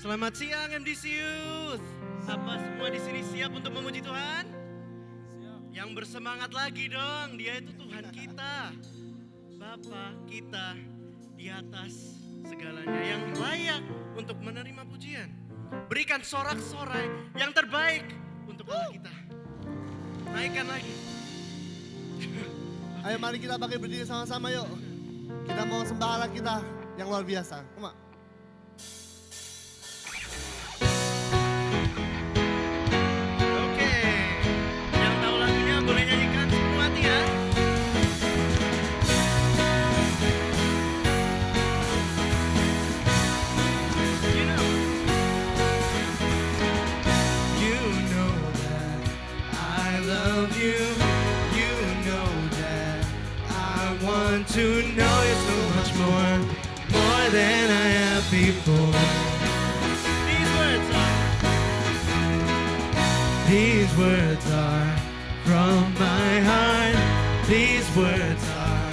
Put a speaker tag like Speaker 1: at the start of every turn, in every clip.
Speaker 1: Selamat siang MDC Youth. Apa semua di sini siap untuk memuji Tuhan? Yang bersemangat lagi dong. Dia itu Tuhan kita. Bapa kita di atas segalanya, yang layak untuk menerima pujian. Berikan sorak-sorai yang terbaik untuk Allah kita. Naikkan lagi.
Speaker 2: Ayo mari kita pakai berdiri sama-sama yuk. Kita mau sembah Allah kita yang luar biasa. Come on.
Speaker 1: Oke, yang tahu lagunya boleh nyanyikan sepenuh hati ya. You know that I love you. You know that I want to know you so much more than I have before. These words are from my heart. These words are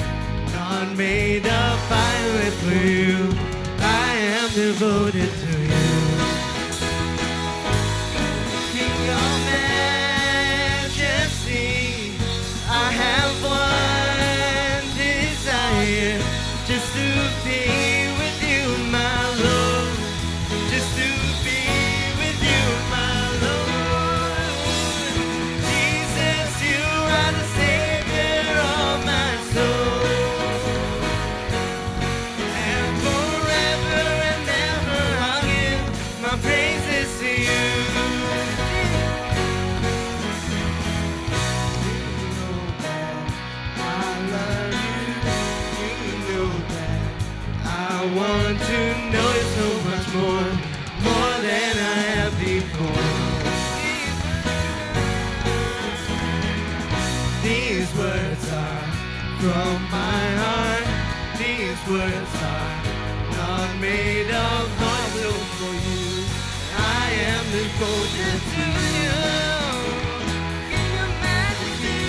Speaker 1: not made up. I live for you. I am devoted to you. King of majesty, I have one desire, just to be with you, my Lord. Just to be with you, my Lord. Jesus, you are the Savior of my soul. And forever and ever I'll give my praises to you. I want to know you so much more than I have before. These words are from my heart. These words are not made of noise for you. I am devoted to you. King of majesty,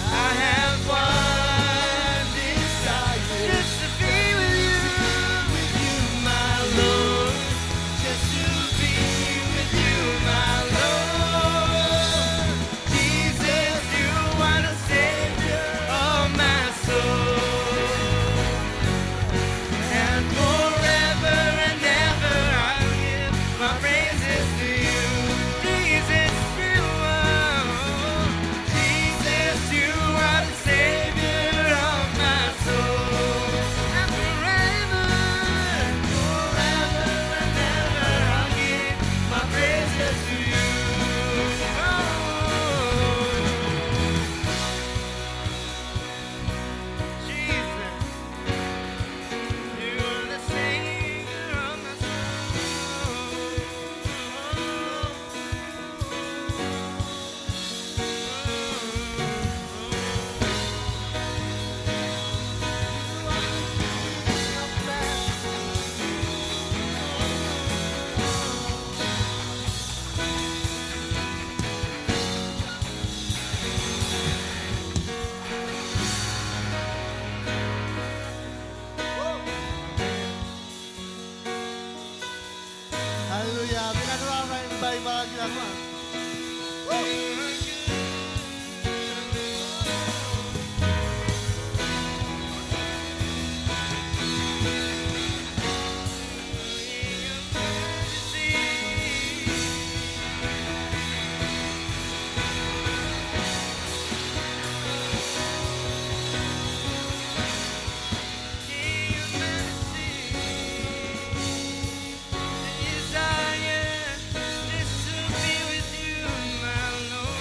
Speaker 1: I have one desire, just to be with you, my Lord. Just to be with you, my Lord. Jesus, you are the Savior of my soul. And forever and ever I'll give my praises to you. Jesus, you are. Jesus, you are the Savior of my soul. And forever and ever I'll give my praises to you. Jesus, you are the Savior of my
Speaker 2: Haleluya. Berikan doa yang baik bagi kita. Come on.
Speaker 1: Desire just to be with you, my Lord.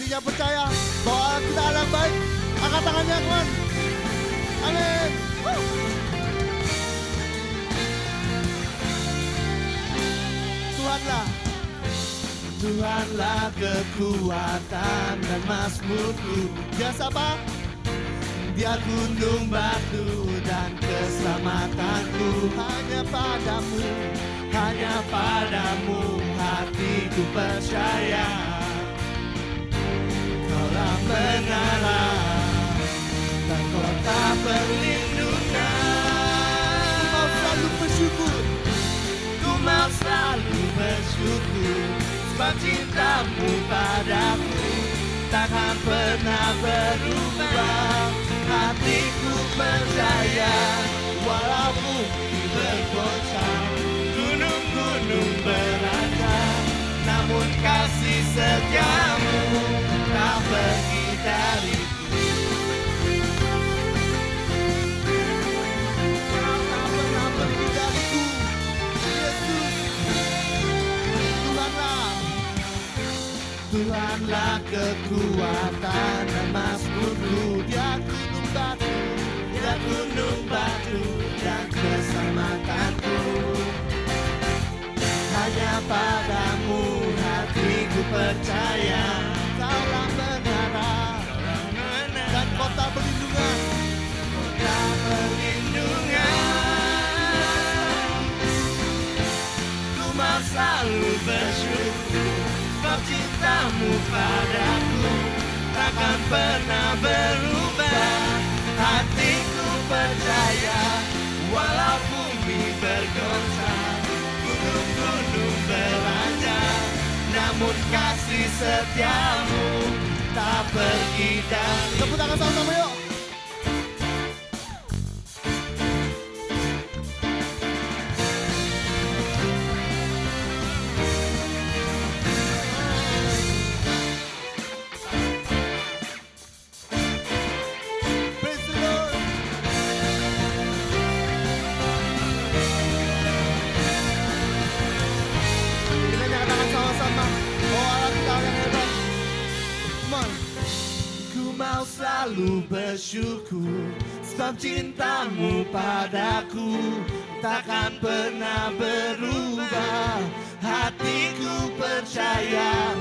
Speaker 2: hatinya percaya bahwa kita Allah yang baik. Angkat tangannya Tuhan. Amin. Tuhanlah, Tuhanlah kekuatan dan mazmurku. Dia siapa? Dia gunung batu dan keselamatanku. Hanya padamu hatiku percaya. Kaulah menara dan kota perlindungan. Ku mau selalu bersyukur. Ku mau selalu bersyukur. Sebab cintamu padaku takkan pernah berubah. Hatiku percaya walaupun bergoncang, gunung-gunung beranjak, namun kasih setiamu tak pergi dariku. Kau tak pernah pergi dariku, Yesus. Tuhanlah kekuatan dan mazmurku. Dia gunung batu dan keselamatanku. Hanya padamu hatiku percaya. Kaulah menara dan kota perlindungan. Kota perlindungan. Ku mau selalu bersyukur. Sebab cintamu padaku takkan pernah berubah. Hatiku percaya walau bumi bergoncang, gunung-gunung beranjak, namun kasih setiamu tak pergi dari. Tepuk tangan sama-sama yuk. Selalu bersyukur sebab cintamu padaku takkan pernah berubah. Hatiku percaya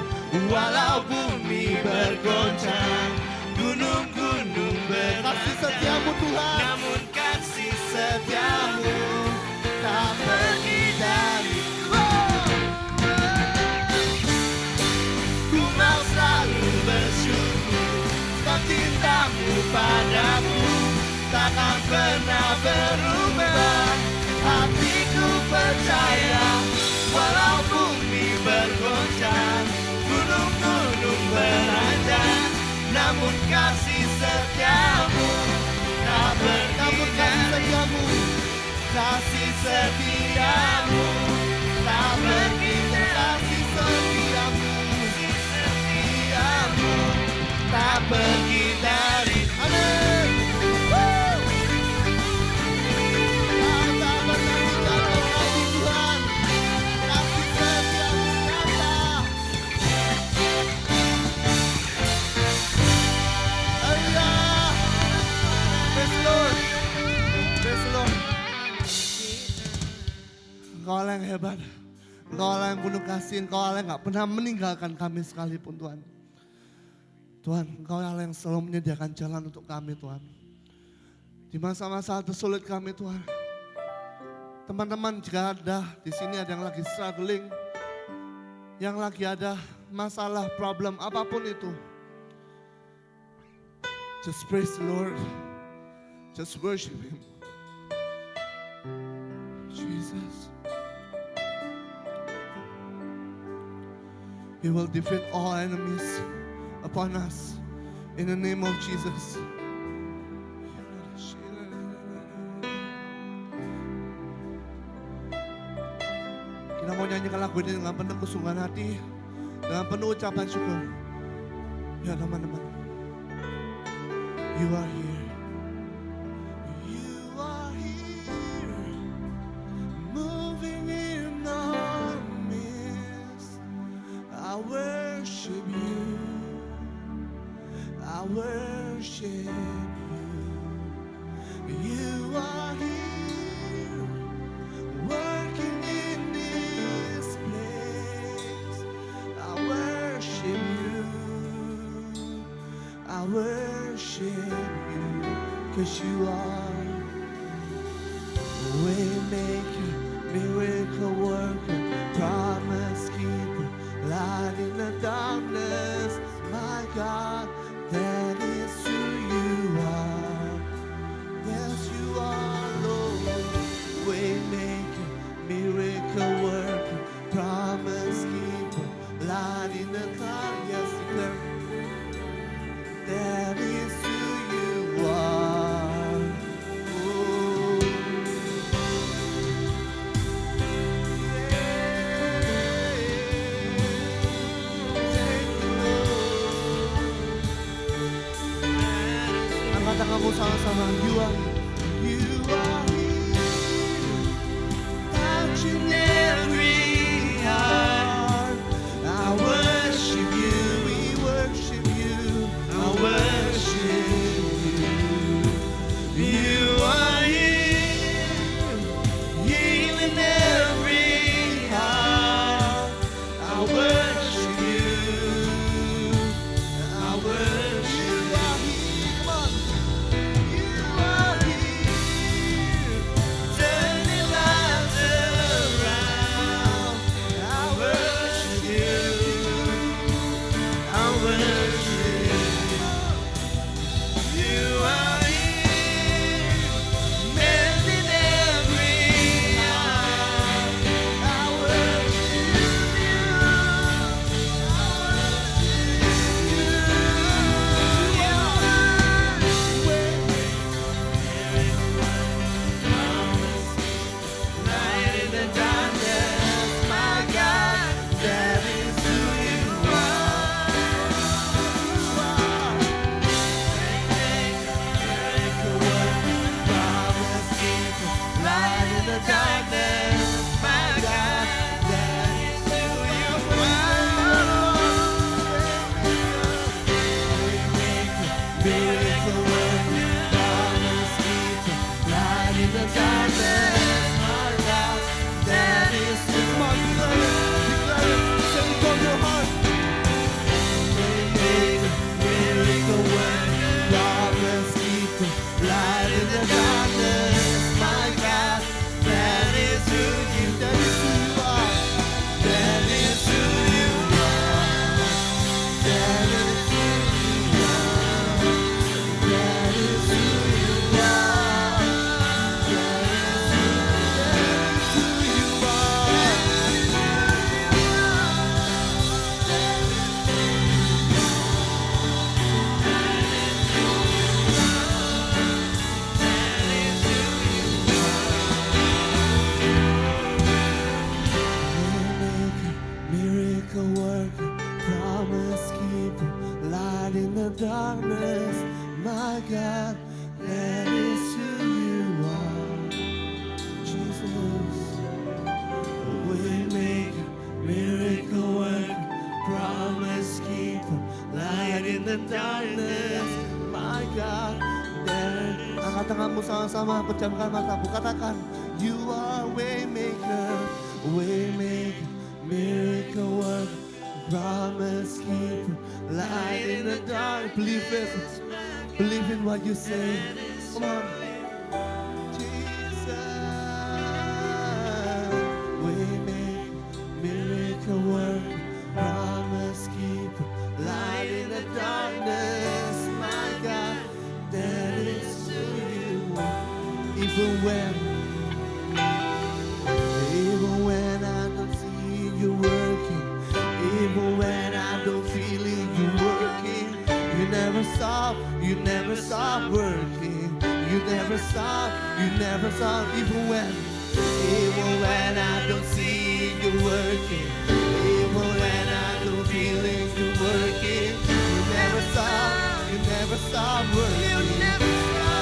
Speaker 2: walau bumi bergoncang, gunung-gunung beranjak, kasih setiamu Tuhan, namun kasih setiamu tak pergi dariku. Ku mau selalu bersyukur cintamu padaku takkan pernah berubah. Hatiku percaya walau bumi bergoncang, gunung-gunung beranjak, namun kasih setiamu tak pergi dariku. Kasih setiamu tak pergi dariku. Kasih setiamu tak pergi dari. Amin. Tak pernah tinggalkan kami Tuhan. Kasih setiamu nyata. Haleluya. Praise the Lord. Praise the Lord. Engkau Allah yang hebat. Engkau Allah yang penuh kasih. Engkau Allah yang gak pernah meninggalkan kami sekalipun Tuhan. Tuhan, Engkau Allah yang selalu menyediakan jalan untuk kami Tuhan. Di masa-masa tersulit kami Tuhan. Teman-teman jika ada di sini ada yang lagi struggling, yang lagi ada masalah, problem apapun itu. Just praise the Lord. Just worship Him. Jesus. He will defeat all enemies upon us in the name of Jesus. Kita mau nyanyikan lagu ini dengan penuh kesungguhan hati, dengan penuh ucapan syukur. Ya teman-teman, You are here. You are here, moving in our midst. I worship You. I worship you. You are here, working in this place. I worship you. I worship you, 'cause you are waymaker, miracle worker, promise keeper, light in the darkness. My God, that is who you are. Yes, you are, Lord. Waymaker, miracle worker, promise keeper, light in the dark. Yes, declare. That is who you are. Oh. Angkat tanganmu sama-sama. You are here, touching every heart. I worship you, we worship you, I worship you. You are here, healing every heart. I worship you, I worship you. Are here, come on. You are here, turning lives around. I worship you, I worship you. You are here, mending every heart. I worship you, I worship you. Light in the darkness, my God, that is who you are. Miracle worker, promise keeper, light in the darkness, my God, that is who you are. Miracle worker, promise keeper, light in the darkness, my God, that is who you are. Declare it, say it from your heart. Miracle worker, promise keeper, light in the darkness, my God, that is who you are. That is who you are. That is who you are. That is who you are. That is who you Miracle worker, promise keeper, light in the darkness, my God, that is who you are. Jesus, waymaker, miracle worker, promise keeper, light in the darkness, my God, that. Angkat tanganmu sama-sama, pejamkan matamu, katakan, you are waymaker, waymaker, miracle worker, promise keeper, light in the dark. Believe it. Believe in what you say. Come on. Jesus, waymaker, miracle worker, promise keeper, light in the darkness. My God, that is who you are. Even when I don't see you working, even when I don't feel it, you working. You never stop working. You never stop, even when I don't see you working, even when I don't feel it, you working. You never stop working. You never stop.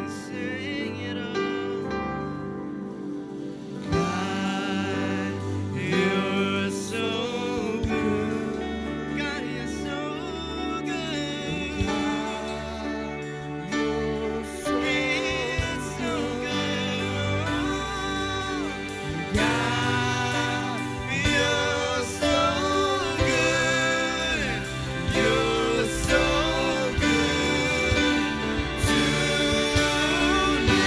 Speaker 1: sing it all. God, you're so good. God, you're so good. It's so good. God, you're so good. You're so good to me.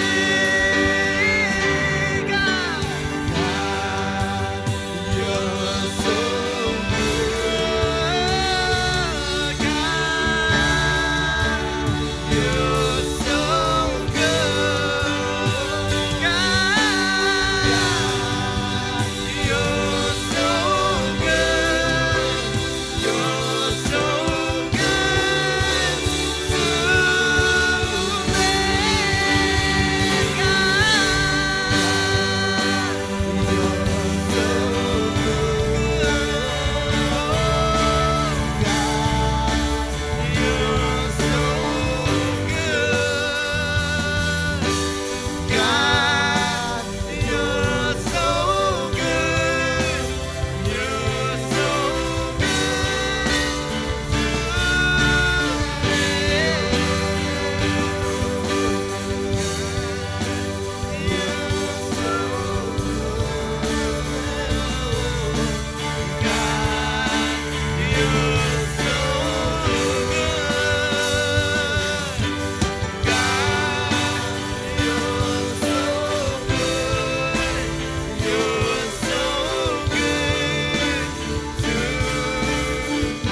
Speaker 1: God, you're so good. God, you're so good. God, you're so good. You're so good to me.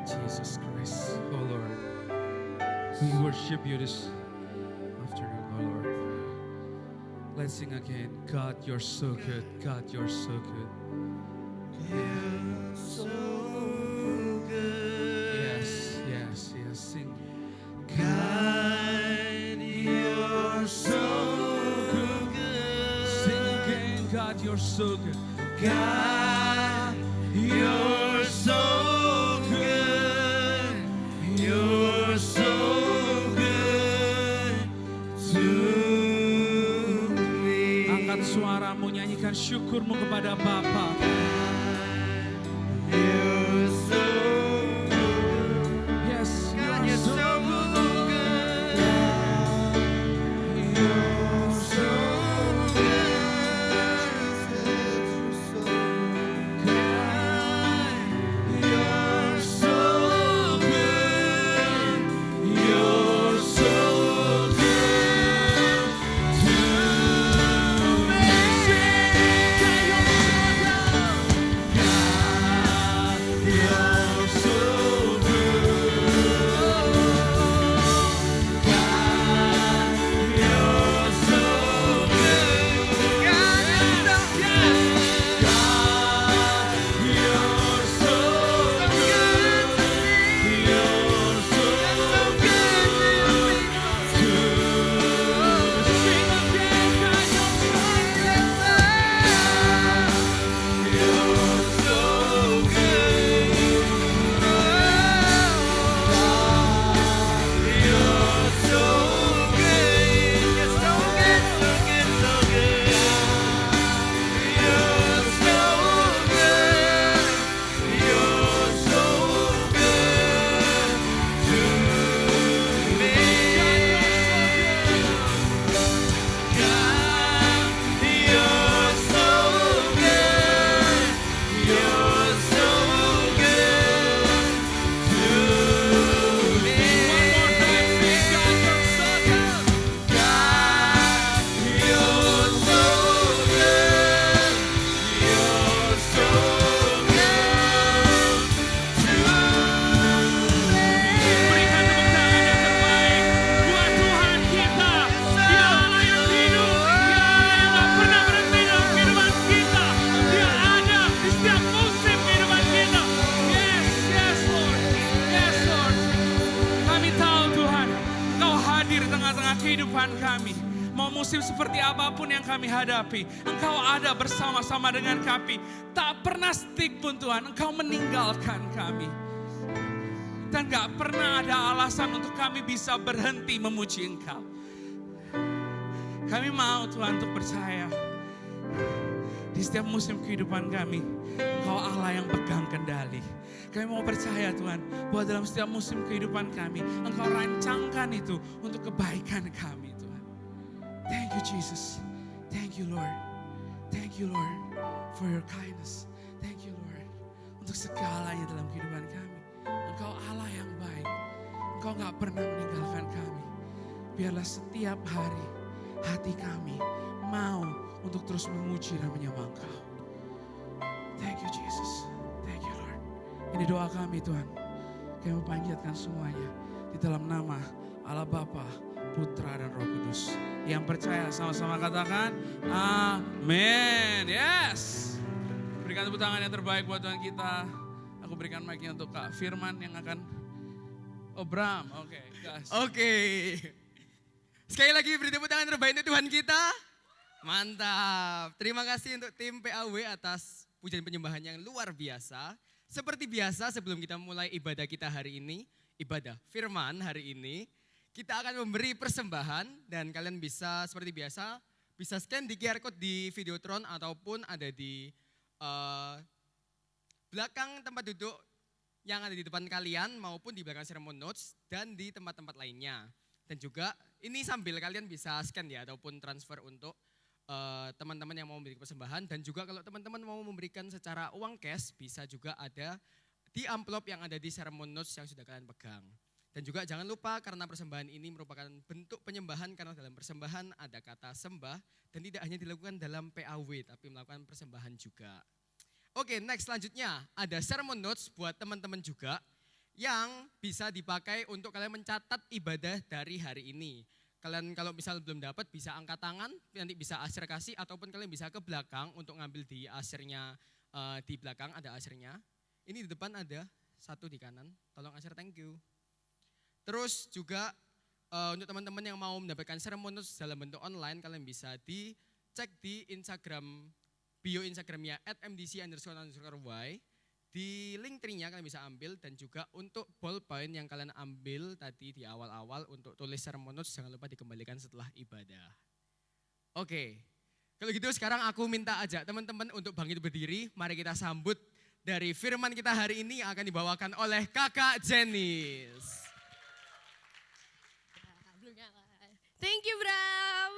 Speaker 3: Jesus Christ, oh Lord, we worship you this afternoon, oh Lord. Let's sing again. God, you're so good. God, you're so good.
Speaker 1: You're so good.
Speaker 3: Yes, yes, yes. Sing.
Speaker 1: God, you're so good.
Speaker 3: Sing again. God, you're so good.
Speaker 1: God, you're so good. You're so good to me.
Speaker 3: Angkat suaramu, nyanyikan syukurmu kepada Bapa.
Speaker 1: You're so good.
Speaker 3: Yes,
Speaker 1: God, you're so good.
Speaker 3: You're
Speaker 1: So good. God, you're so good. You're so good to me. God, you're so good.
Speaker 3: kehidupan kami. Mau musim seperti apapun yang kami hadapi, Engkau ada bersama-sama dengan kami. Tak pernah setik pun Tuhan, Engkau meninggalkan kami. Dan gak pernah ada alasan untuk kami bisa berhenti memuji Engkau. Kami mau Tuhan untuk percaya. Di setiap musim kehidupan kami, Engkau Allah yang pegang kendali. Kami mau percaya Tuhan, bahwa dalam setiap musim kehidupan kami, Engkau rancangkan itu untuk kebaikan kami Tuhan. Thank you Jesus. Thank you Lord. Thank you Lord for your kindness. Thank you Lord untuk segalanya dalam kehidupan kami. Engkau Allah yang baik. Engkau gak pernah meninggalkan kami. Biarlah setiap hari hati kami mau untuk terus memuji dan menyembah Engkau. Thank you Jesus. Thank you Lord. Ini doa kami Tuhan. Kami mau panjatkan semuanya di dalam nama Allah Bapa, Putra dan Roh Kudus. Yang percaya sama-sama katakan amin. Yes. Berikan tepuk tangan yang terbaik buat Tuhan kita. Aku berikan mic-nya untuk Kak Firman yang akan Bram. Oke, guys.
Speaker 4: Oke. Sekali lagi beri tepuk tangan terbaik untuk Tuhan kita. Mantap. Terima kasih untuk tim PAW atas pujian penyembahan yang luar biasa. Seperti biasa sebelum kita mulai ibadah kita hari ini, ibadah firman hari ini, kita akan memberi persembahan dan kalian bisa seperti biasa, bisa scan di QR Code di Videotron ataupun ada di belakang tempat duduk yang ada di depan kalian maupun di belakang sermon notes dan di tempat-tempat lainnya. Dan juga ini sambil kalian bisa scan ya ataupun transfer untuk teman-teman yang mau memberi persembahan. Dan juga kalau teman-teman mau memberikan secara uang cash bisa juga ada di amplop yang ada di sermon notes yang sudah kalian pegang. Dan juga jangan lupa karena persembahan ini merupakan bentuk penyembahan karena dalam persembahan ada kata sembah dan tidak hanya dilakukan dalam PAW tapi melakukan persembahan juga. Oke, next selanjutnya ada sermon notes buat teman-teman juga yang bisa dipakai untuk kalian mencatat ibadah dari hari ini. Kalian kalau misal belum dapat bisa angkat tangan, nanti bisa Asir kasih ataupun kalian bisa ke belakang untuk ngambil di Asirnya, di belakang ada Asirnya. Ini di depan ada, satu di kanan, tolong Asir, thank you. Terus juga untuk teman-teman yang mau mendapatkan sermon notes dalam bentuk online, kalian bisa dicek di Instagram, bio Instagramnya @mdc__y. Di link tree-nya kalian bisa ambil dan juga untuk ballpoint yang kalian ambil tadi di awal-awal untuk tulis sermon notes jangan lupa dikembalikan setelah ibadah. Oke, kalau gitu sekarang aku minta aja teman-teman untuk bangkit berdiri. Mari kita sambut dari firman kita hari ini yang akan dibawakan oleh Kakak Jenis.
Speaker 5: Thank you, Bram.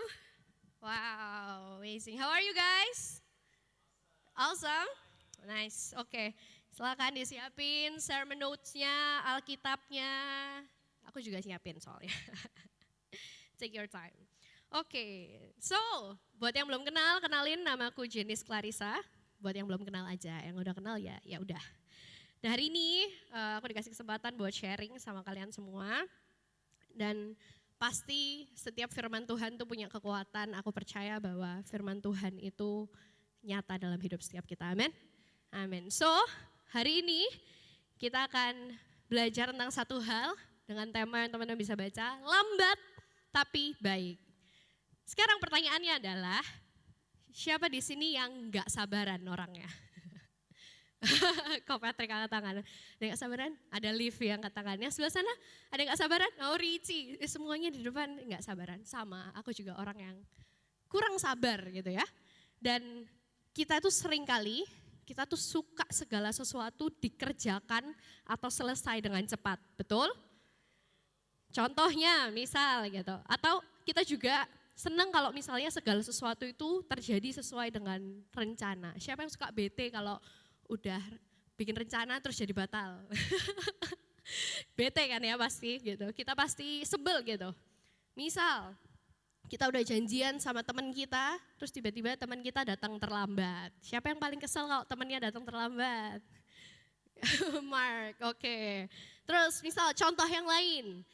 Speaker 5: Wow, amazing. How are you guys? Awesome? Nice, oke. Silakan disiapin sermon notes-nya, Alkitabnya. Aku juga siapin soalnya. Take your time. Oke, so buat yang belum kenal, kenalin namaku Jenis Clarissa. Buat yang belum kenal aja, yang udah kenal ya udah. Dan hari ini aku dikasih kesempatan buat sharing sama kalian semua. Dan pasti setiap firman Tuhan tuh punya kekuatan. Aku percaya bahwa firman Tuhan itu nyata dalam hidup setiap kita. Amin. Amin. So, hari ini kita akan belajar tentang satu hal dengan tema yang teman-teman bisa baca, lambat tapi baik. Sekarang pertanyaannya adalah, siapa di sini yang gak sabaran orangnya? Kok Patrick angkat tangan? Ada yang gak sabaran? Ada Liv yang angkat tangannya. Sebelah sana ada yang gak sabaran? Oh Richie, semuanya di depan gak sabaran. Sama, aku juga orang yang kurang sabar gitu ya. Dan kita tuh sering kali, kita tuh suka segala sesuatu dikerjakan atau selesai dengan cepat, betul? Contohnya misal gitu, atau kita juga senang kalau misalnya segala sesuatu itu terjadi sesuai dengan rencana. Siapa yang suka bete kalau udah bikin rencana terus jadi batal? Bete kan ya pasti gitu, kita pasti sebel gitu. Misal kita udah janjian sama teman kita, terus tiba-tiba teman kita datang terlambat. Siapa yang paling kesel kalau temannya datang terlambat? Mark, oke. Terus misal contoh yang lain,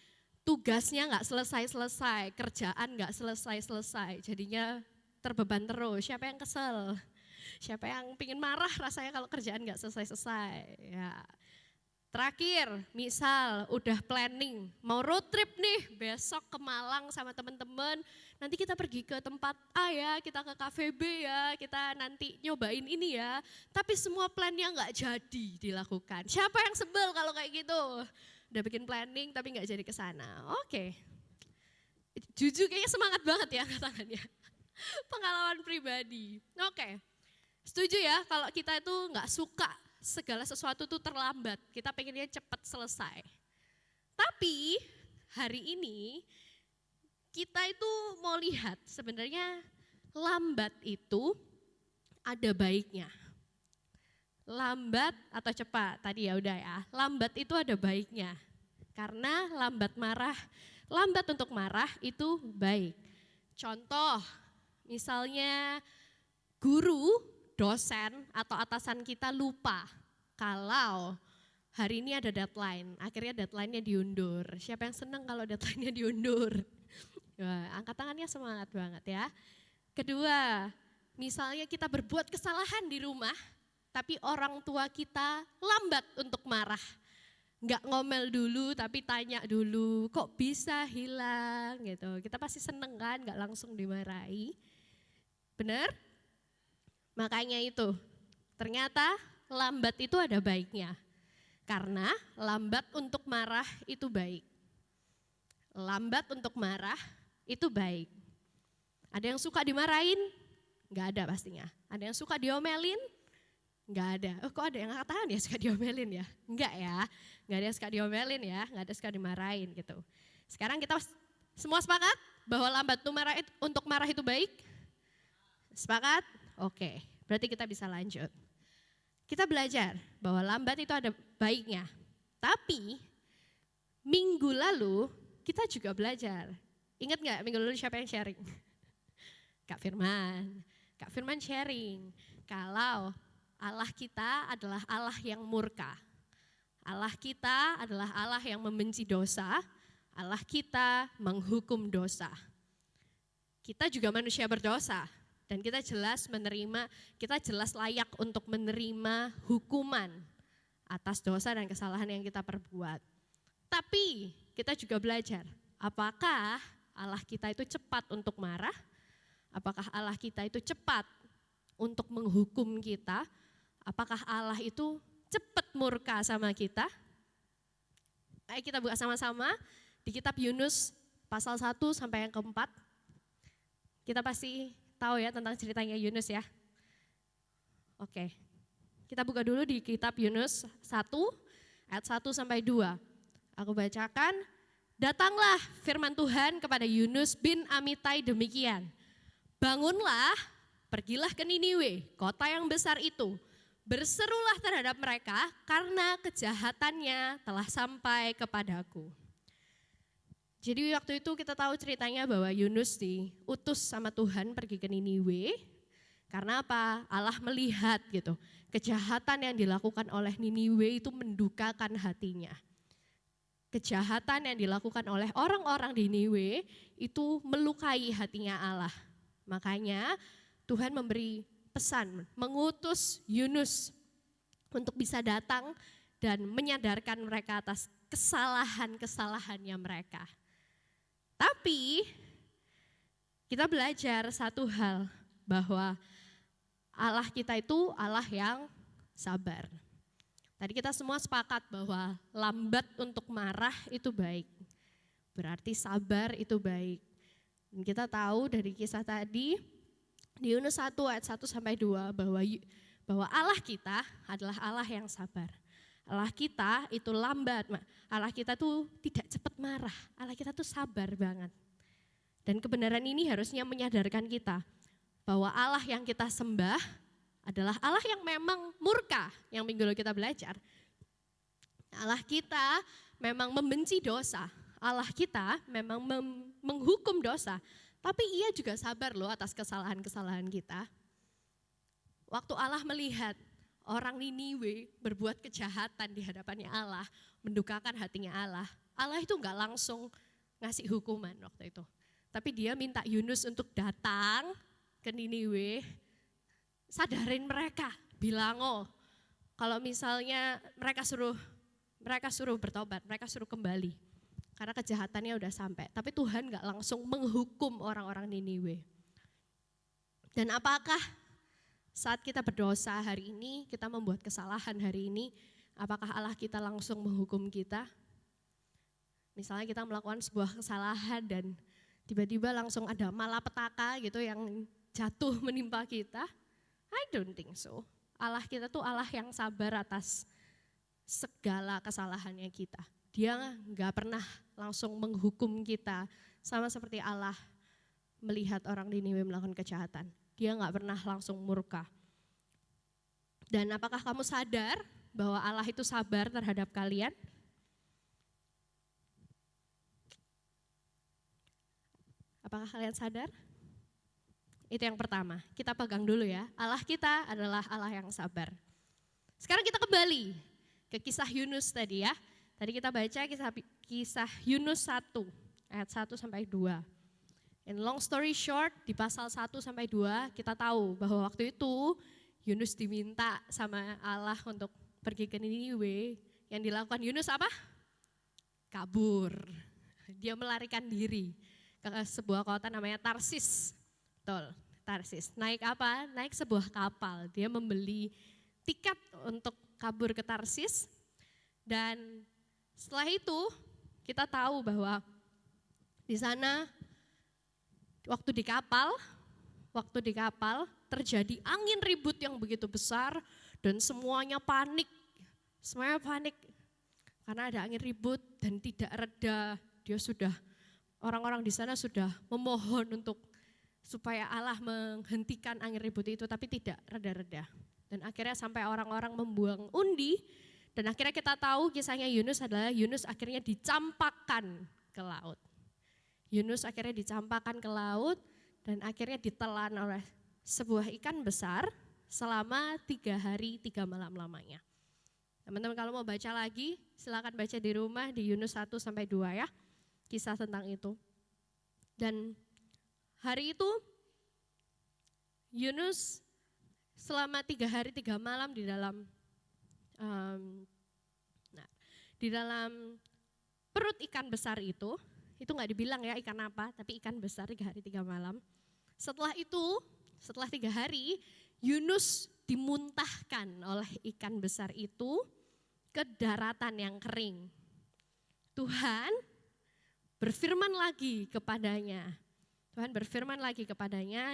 Speaker 5: tugasnya nggak selesai-selesai, kerjaan nggak selesai-selesai, jadinya terbeban terus. Siapa yang kesel? Siapa yang pingin marah rasanya kalau kerjaan nggak selesai-selesai? Ya. Terakhir, misal udah planning mau road trip nih besok ke Malang sama teman-teman. Nanti kita pergi ke tempat A ya, kita ke cafe B ya, kita nanti nyobain ini ya. Tapi semua plannya nggak jadi dilakukan. Siapa yang sebel kalau kayak gitu? Udah bikin planning tapi nggak jadi ke sana. Oke. Jujur kayaknya semangat banget ya angkat tangannya. Pengalaman pribadi. Oke. Setuju ya kalau kita itu nggak suka segala sesuatu tuh terlambat. Kita pengennya cepat selesai. Tapi hari ini kita itu mau lihat sebenarnya lambat itu ada baiknya. Lambat atau cepat, tadi ya udah ya. Lambat itu ada baiknya. Karena lambat untuk marah itu baik. Contoh, misalnya guru, dosen atau atasan kita lupa kalau hari ini ada deadline, akhirnya deadline-nya diundur. Siapa yang senang kalau deadline-nya diundur? Wah, angkat tangannya semangat banget ya. Kedua, misalnya kita berbuat kesalahan di rumah, tapi orang tua kita lambat untuk marah. Nggak ngomel dulu tapi tanya dulu, kok bisa hilang gitu. Kita pasti seneng kan, nggak langsung dimarahi. Benar? Makanya itu, ternyata lambat itu ada baiknya. Karena lambat untuk marah itu baik. Lambat untuk marah itu baik. Ada yang suka dimarahin? Enggak ada pastinya. Ada yang suka diomelin? Enggak ada. Oh kok ada yang katakan ya suka diomelin ya? Enggak ya. Enggak ada yang suka diomelin ya, enggak ada yang suka dimarahin gitu. Sekarang kita semua sepakat bahwa lambat untuk marah itu baik? Sepakat? Oke, berarti kita bisa lanjut. Kita belajar bahwa lambat itu ada baiknya. Tapi minggu lalu kita juga belajar. Ingat gak minggu lalu siapa yang sharing? Kak Firman. Kak Firman sharing kalau Allah kita adalah Allah yang murka. Allah kita adalah Allah yang membenci dosa. Allah kita menghukum dosa. Kita juga manusia berdosa. Dan kita jelas layak untuk menerima hukuman atas dosa dan kesalahan yang kita perbuat. Tapi kita juga belajar, apakah Allah kita itu cepat untuk marah? Apakah Allah kita itu cepat untuk menghukum kita? Apakah Allah itu cepat murka sama kita? Ayo kita buka sama-sama di kitab Yunus pasal 1 sampai yang keempat. Kita pasti tahu ya tentang ceritanya Yunus ya. Oke, kita buka dulu di kitab Yunus 1 ayat 1 sampai 2. Aku bacakan, datanglah firman Tuhan kepada Yunus bin Amitai demikian. Bangunlah, pergilah ke Niniwe, kota yang besar itu. Berserulah terhadap mereka karena kejahatannya telah sampai kepadaku. Jadi waktu itu kita tahu ceritanya bahwa Yunus diutus sama Tuhan pergi ke Niniwe. Karena apa? Allah melihat gitu, kejahatan yang dilakukan oleh Niniwe itu mendukakan hatinya. Kejahatan yang dilakukan oleh orang-orang di Niniwe itu melukai hatinya Allah. Makanya Tuhan memberi pesan, mengutus Yunus untuk bisa datang dan menyadarkan mereka atas kesalahan-kesalahannya mereka. Tapi kita belajar satu hal, bahwa Allah kita itu Allah yang sabar. Tadi kita semua sepakat bahwa lambat untuk marah itu baik. Berarti sabar itu baik. Dan kita tahu dari kisah tadi di Yunus 1 ayat 1 sampai 2 bahwa Allah kita adalah Allah yang sabar. Allah kita itu lambat, Allah kita tuh tidak cepat marah, Allah kita tuh sabar banget. Dan kebenaran ini harusnya menyadarkan kita bahwa Allah yang kita sembah adalah Allah yang memang murka, yang minggu lalu kita belajar. Allah kita memang membenci dosa, Allah kita memang menghukum dosa, tapi ia juga sabar loh atas kesalahan-kesalahan kita. Waktu Allah melihat orang Niniwe berbuat kejahatan di hadapannya Allah, mendukakan hatinya Allah. Allah itu enggak langsung ngasih hukuman waktu itu. Tapi dia minta Yunus untuk datang ke Niniwe, sadarin mereka, bilang kalau misalnya mereka suruh Mereka suruh bertobat, mereka suruh kembali. Karena kejahatannya udah sampai. Tapi Tuhan gak langsung menghukum orang-orang Niniwe. Dan apakah saat kita berdosa hari ini, kita membuat kesalahan hari ini, apakah Allah kita langsung menghukum kita? Misalnya kita melakukan sebuah kesalahan dan tiba-tiba langsung ada malapetaka gitu yang jatuh menimpa kita. I don't think so. Allah kita tuh Allah yang sabar atas segala kesalahannya kita. Dia nggak pernah langsung menghukum kita sama seperti Allah melihat orang Niniwe melakukan kejahatan. Dia nggak pernah langsung murka. Dan apakah kamu sadar bahwa Allah itu sabar terhadap kalian? Apakah kalian sadar? Itu yang pertama, kita pegang dulu ya. Allah kita adalah Allah yang sabar. Sekarang kita kembali ke kisah Yunus tadi ya. Tadi kita baca kisah Yunus 1, ayat 1 sampai 2. And long story short, di pasal 1 sampai 2 kita tahu bahwa waktu itu Yunus diminta sama Allah untuk pergi ke Niniwe. Yang dilakukan Yunus apa? Kabur. Dia melarikan diri ke sebuah kota namanya Tarsis. Betul, Tarsis. Naik apa? Naik sebuah kapal. Dia membeli tiket untuk kabur ke Tarsis. Dan setelah itu kita tahu bahwa di sana waktu di kapal terjadi angin ribut yang begitu besar dan semuanya panik. Semuanya panik karena ada angin ribut dan tidak reda. Orang-orang di sana sudah memohon supaya Allah menghentikan angin ribut itu, tapi tidak reda-reda. Dan akhirnya sampai orang-orang membuang undi, dan akhirnya kita tahu kisahnya Yunus adalah Yunus akhirnya dicampakkan ke laut. Yunus akhirnya dicampakkan ke laut dan akhirnya ditelan oleh sebuah ikan besar selama 3 hari 3 malam lamanya. Teman-teman kalau mau baca lagi, silakan baca di rumah di Yunus 1 sampai 2 ya. Kisah tentang itu. Dan hari itu Yunus selama 3 hari 3 malam di dalam perut ikan besar itu nggak dibilang ya ikan apa, tapi ikan besar 3 hari 3 malam. Setelah 3 hari Yunus dimuntahkan oleh ikan besar itu ke daratan yang kering. Tuhan berfirman lagi kepadanya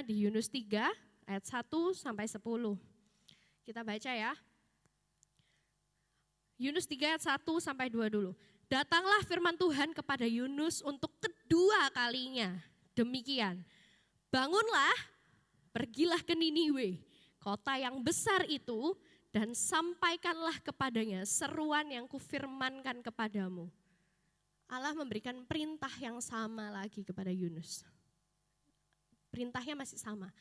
Speaker 5: di Yunus 3 ayat 1 sampai 10. Kita baca ya. Yunus 3 ayat 1 sampai 2 dulu. Datanglah firman Tuhan kepada Yunus untuk kedua kalinya. Demikian, bangunlah, pergilah ke Niniwe, kota yang besar itu, dan sampaikanlah kepadanya seruan yang kufirmankan kepadamu. Allah memberikan perintah yang sama lagi kepada Yunus. Perintahnya masih sama.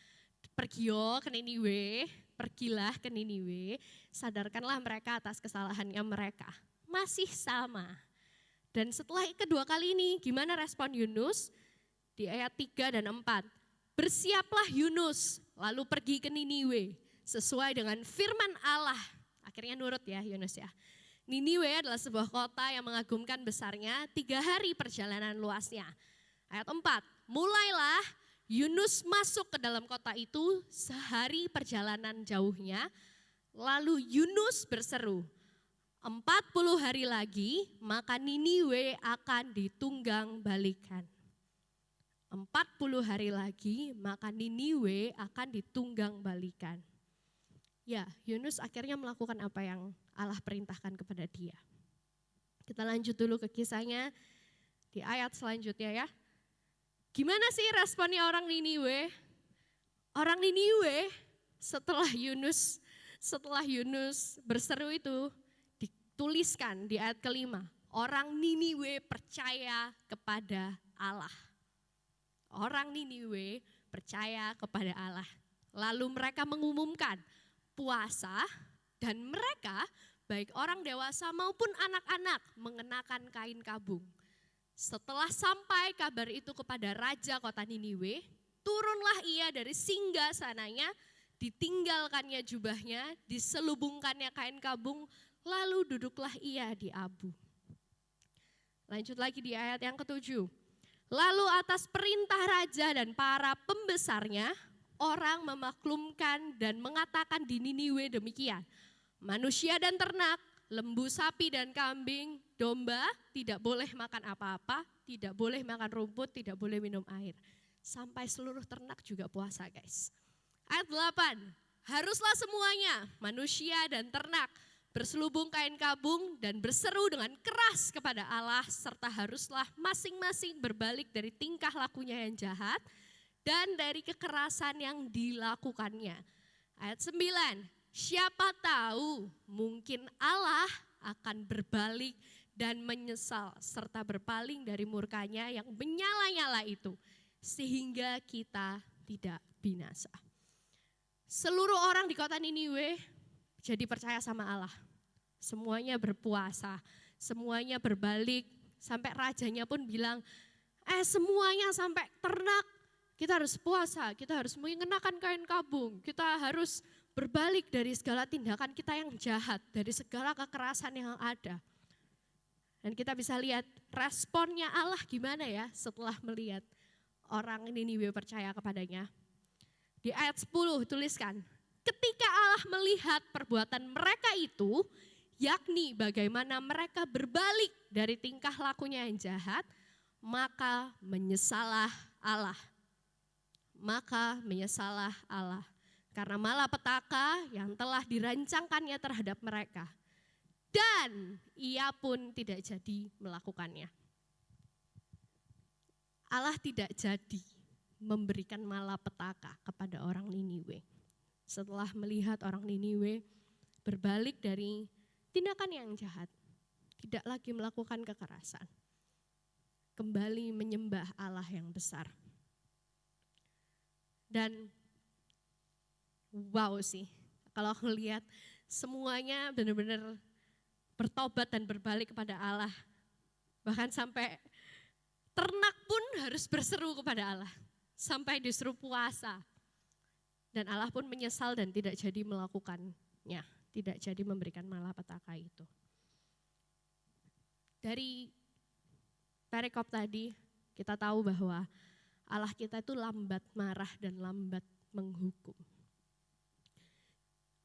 Speaker 5: Pergilah ke Niniwe, sadarkanlah mereka atas kesalahannya mereka. Masih sama. Dan setelah kedua kali ini, gimana respon Yunus? Di ayat 3 dan 4. Bersiaplah Yunus, lalu pergi ke Niniwe, sesuai dengan firman Allah. Akhirnya nurut ya Yunus ya. Niniwe adalah sebuah kota yang mengagumkan besarnya, 3 hari perjalanan luasnya. Ayat 4, mulailah Yunus masuk ke dalam kota itu sehari perjalanan jauhnya, lalu Yunus berseru, 40 hari lagi maka Niniwe akan ditunggang balikan. 40 hari lagi maka Niniwe akan ditunggang balikan. Ya, Yunus akhirnya melakukan apa yang Allah perintahkan kepada dia. Kita lanjut dulu ke kisahnya di ayat selanjutnya ya. Gimana sih responnya orang Niniwe? Orang Niniwe setelah Yunus berseru itu dituliskan di ayat kelima. Orang Niniwe percaya kepada Allah. Orang Niniwe percaya kepada Allah. Lalu mereka mengumumkan puasa dan mereka baik orang dewasa maupun anak-anak mengenakan kain kabung. Setelah sampai kabar itu kepada raja kota Niniwe, turunlah ia dari singgasananya, ditinggalkannya jubahnya, diselubungkannya kain kabung, lalu duduklah ia di Abu. Lanjut lagi di ayat yang ke-7. Lalu atas perintah raja dan para pembesarnya, orang memaklumkan dan mengatakan di Niniwe demikian. Manusia dan ternak, lembu, sapi dan kambing, domba tidak boleh makan apa-apa, tidak boleh makan rumput, tidak boleh minum air. Sampai seluruh ternak juga puasa guys. Ayat 8, haruslah semuanya, manusia dan ternak, berselubung kain kabung dan berseru dengan keras kepada Allah, serta haruslah masing-masing berbalik dari tingkah lakunya yang jahat dan dari kekerasan yang dilakukannya. Ayat 9, siapa tahu mungkin Allah akan berbalik dan menyesal serta berpaling dari murkanya yang menyala-nyala itu, sehingga kita tidak binasa. Seluruh orang di kota Niniwe jadi percaya sama Allah. Semuanya berpuasa, semuanya berbalik, sampai rajanya pun bilang, semuanya sampai ternak, kita harus puasa, kita harus mengenakan kain kabung, kita harus berbalik dari segala tindakan kita yang jahat, dari segala kekerasan yang ada. Dan kita bisa lihat responnya Allah gimana ya setelah melihat orang Niniwe percaya kepadanya. Di ayat 10 tuliskan, ketika Allah melihat perbuatan mereka itu, yakni bagaimana mereka berbalik dari tingkah lakunya yang jahat, maka menyesalah Allah. Maka menyesalah Allah. Karena malapetaka yang telah dirancangkannya terhadap mereka. Dan ia pun tidak jadi melakukannya. Allah tidak jadi memberikan malapetaka kepada orang Niniwe. Setelah melihat orang Niniwe berbalik dari tindakan yang jahat, tidak lagi melakukan kekerasan, kembali menyembah Allah yang besar. Dan wow sih, kalau melihat semuanya benar-benar bertobat dan berbalik kepada Allah. Bahkan sampai ternak pun harus berseru kepada Allah. Sampai disuruh puasa. Dan Allah pun menyesal dan tidak jadi melakukannya. Tidak jadi memberikan malapetaka itu. Dari perikop tadi kita tahu bahwa Allah kita itu lambat marah dan lambat menghukum.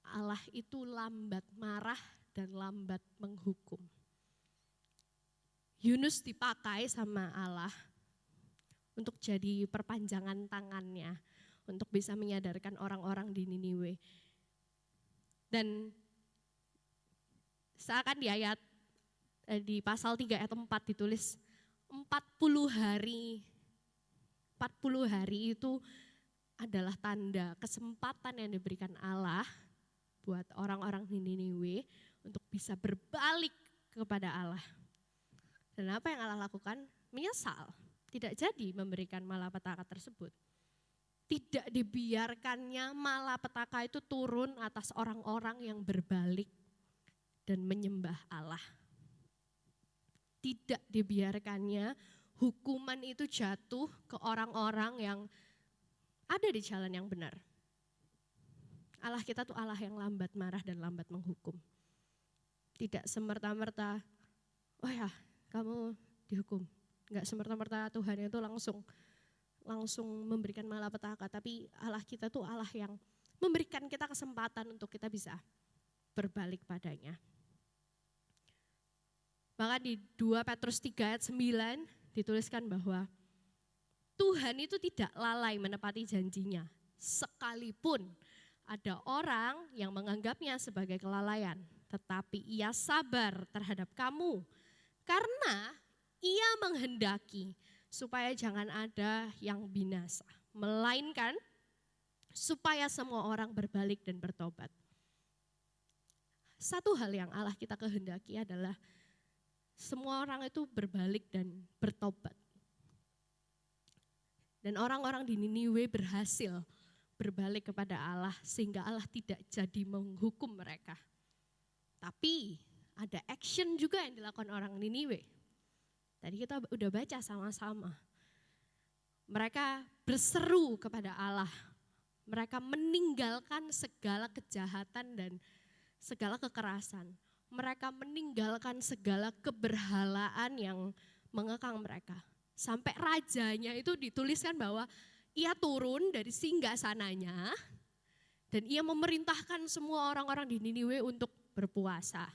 Speaker 5: Allah itu lambat marah dan lambat menghukum. Yunus dipakai sama Allah untuk jadi perpanjangan tangannya, untuk bisa menyadarkan orang-orang di Niniwe. Dan seakan di ayat, di pasal 3 ayat 4 ditulis 40 hari itu adalah tanda kesempatan yang diberikan Allah buat orang-orang di Niniwe untuk bisa berbalik kepada Allah. Dan apa yang Allah lakukan? Menyesal, tidak jadi memberikan malapetaka tersebut. Tidak dibiarkannya malapetaka itu turun atas orang-orang yang berbalik dan menyembah Allah. Tidak dibiarkannya hukuman itu jatuh ke orang-orang yang ada di jalan yang benar. Allah kita tuh Allah yang lambat marah dan lambat menghukum. Tidak semerta-merta, oh ya kamu dihukum. Enggak semerta-merta Tuhan itu langsung memberikan malapetaka. Tapi Allah kita tuh Allah yang memberikan kita kesempatan untuk kita bisa berbalik padanya. Bahkan di 2 Petrus 3 ayat 9 dituliskan bahwa Tuhan itu tidak lalai menepati janjinya. Sekalipun ada orang yang menganggapnya sebagai kelalaian, tetapi ia sabar terhadap kamu karena ia menghendaki supaya jangan ada yang binasa, melainkan supaya semua orang berbalik dan bertobat. Satu hal yang Allah kita kehendaki adalah semua orang itu berbalik dan bertobat. Dan orang-orang di Niniwe berhasil berbalik kepada Allah sehingga Allah tidak jadi menghukum mereka. Tapi ada action juga yang dilakukan orang Niniwe. Tadi kita udah baca sama-sama. Mereka berseru kepada Allah. Mereka meninggalkan segala kejahatan dan segala kekerasan. mereka meninggalkan segala keberhalaan yang mengekang mereka. Sampai rajanya itu dituliskan bahwa ia turun dari singgasananya dan ia memerintahkan semua orang-orang di Niniwe untuk berpuasa,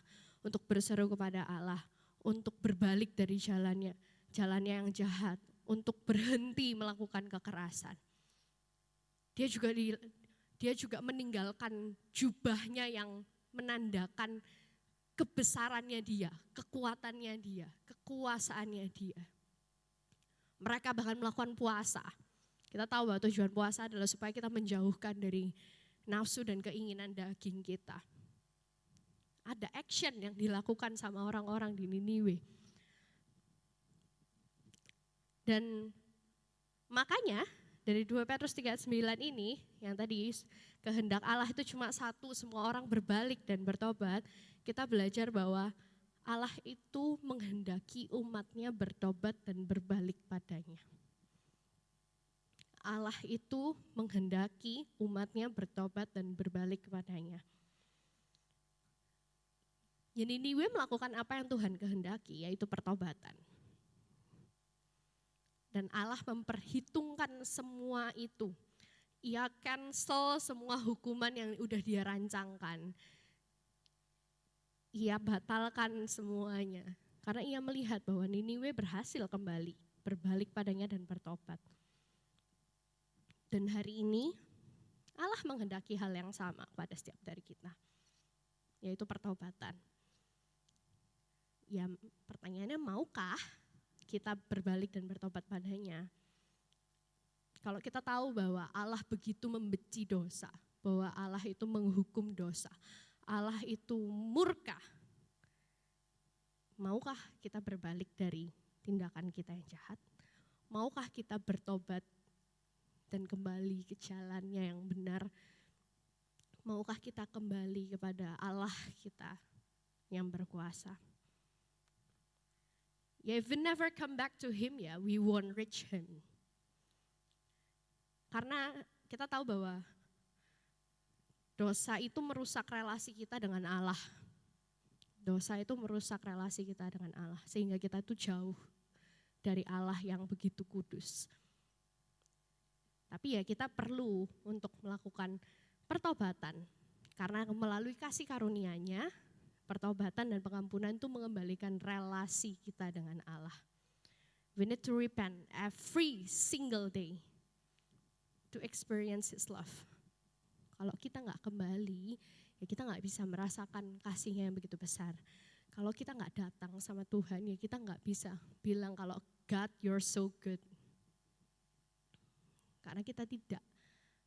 Speaker 5: untuk berseru kepada Allah, untuk berbalik dari jalannya yang jahat, untuk berhenti melakukan kekerasan. Dia juga meninggalkan jubahnya yang menandakan kebesarannya dia, kekuatannya dia, kekuasaannya dia. Mereka bahkan melakukan puasa. Kita tahu bahwa tujuan puasa adalah supaya kita menjauhkan dari nafsu dan keinginan daging kita. Ada action yang dilakukan sama orang-orang di Niniwe. Dan makanya dari 2 Petrus 3:9 ini, yang tadi kehendak Allah itu cuma satu, semua orang berbalik dan bertobat. Kita belajar bahwa Allah itu menghendaki umatnya bertobat dan berbalik padanya. Allah itu menghendaki umatnya bertobat dan berbalik kepadanya. Niniwe melakukan apa yang Tuhan kehendaki, yaitu pertobatan. Dan Allah memperhitungkan semua itu. Ia cancel semua hukuman yang udah dia rancangkan. Ia batalkan semuanya. Karena ia melihat bahwa Niniwe berhasil kembali, berbalik padanya dan bertobat. Dan hari ini Allah menghendaki hal yang sama pada setiap dari kita. Yaitu pertobatan. Ya pertanyaannya, maukah kita berbalik dan bertobat padanya? Kalau kita tahu bahwa Allah begitu membenci dosa, bahwa Allah itu menghukum dosa, Allah itu murka, maukah kita berbalik dari tindakan kita yang jahat? Maukah kita bertobat dan kembali ke jalannya yang benar? Maukah kita kembali kepada Allah kita yang berkuasa? Ya, if we never come back to Him, ya, we won't reach Him. Karena kita tahu bahwa dosa itu merusak relasi kita dengan Allah. Dosa itu merusak relasi kita dengan Allah, sehingga kita itu jauh dari Allah yang begitu kudus. Tapi ya kita perlu untuk melakukan pertobatan, karena melalui kasih karunia-Nya, pertobatan dan pengampunan itu mengembalikan relasi kita dengan Allah. We need to repent every single day to experience His love. Kalau kita nggak kembali, ya kita nggak bisa merasakan kasih-Nya yang begitu besar. Kalau kita nggak datang sama Tuhan, ya kita nggak bisa bilang kalau God, you're so good. Karena kita tidak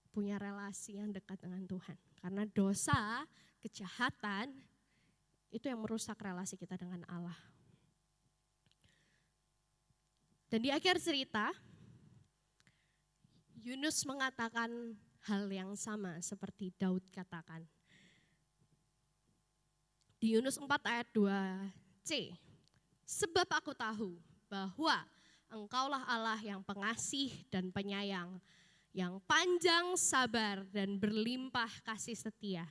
Speaker 5: punya relasi yang dekat dengan Tuhan. Karena dosa, kejahatan, itu yang merusak relasi kita dengan Allah. Dan di akhir cerita, Yunus mengatakan hal yang sama seperti Daud katakan. Di Yunus 4 ayat 2c, sebab aku tahu bahwa Engkaulah Allah yang pengasih dan penyayang, yang panjang sabar dan berlimpah kasih setia,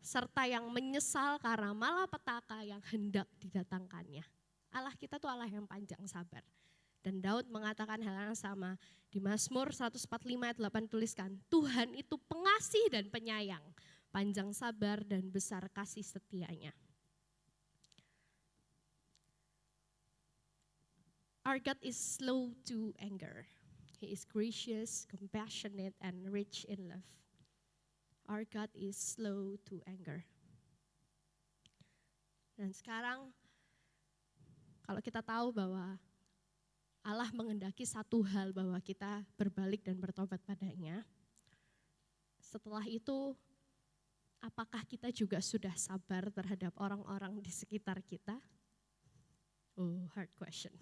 Speaker 5: serta yang menyesal karena malapetaka yang hendak didatangkannya. Allah kita tuh Allah yang panjang sabar. Dan Daud mengatakan hal yang sama. Di Mazmur 145 ayat 8 tuliskan, Tuhan itu pengasih dan penyayang, panjang sabar dan besar kasih setianya. Our God is slow to anger. He is gracious, compassionate, and rich in love. Our God is slow to anger. Dan sekarang kalau kita tahu bahwa Allah menghendaki satu hal, bahwa kita berbalik dan bertobat padanya. Setelah itu, apakah kita juga sudah sabar terhadap orang-orang di sekitar kita? Oh, hard question.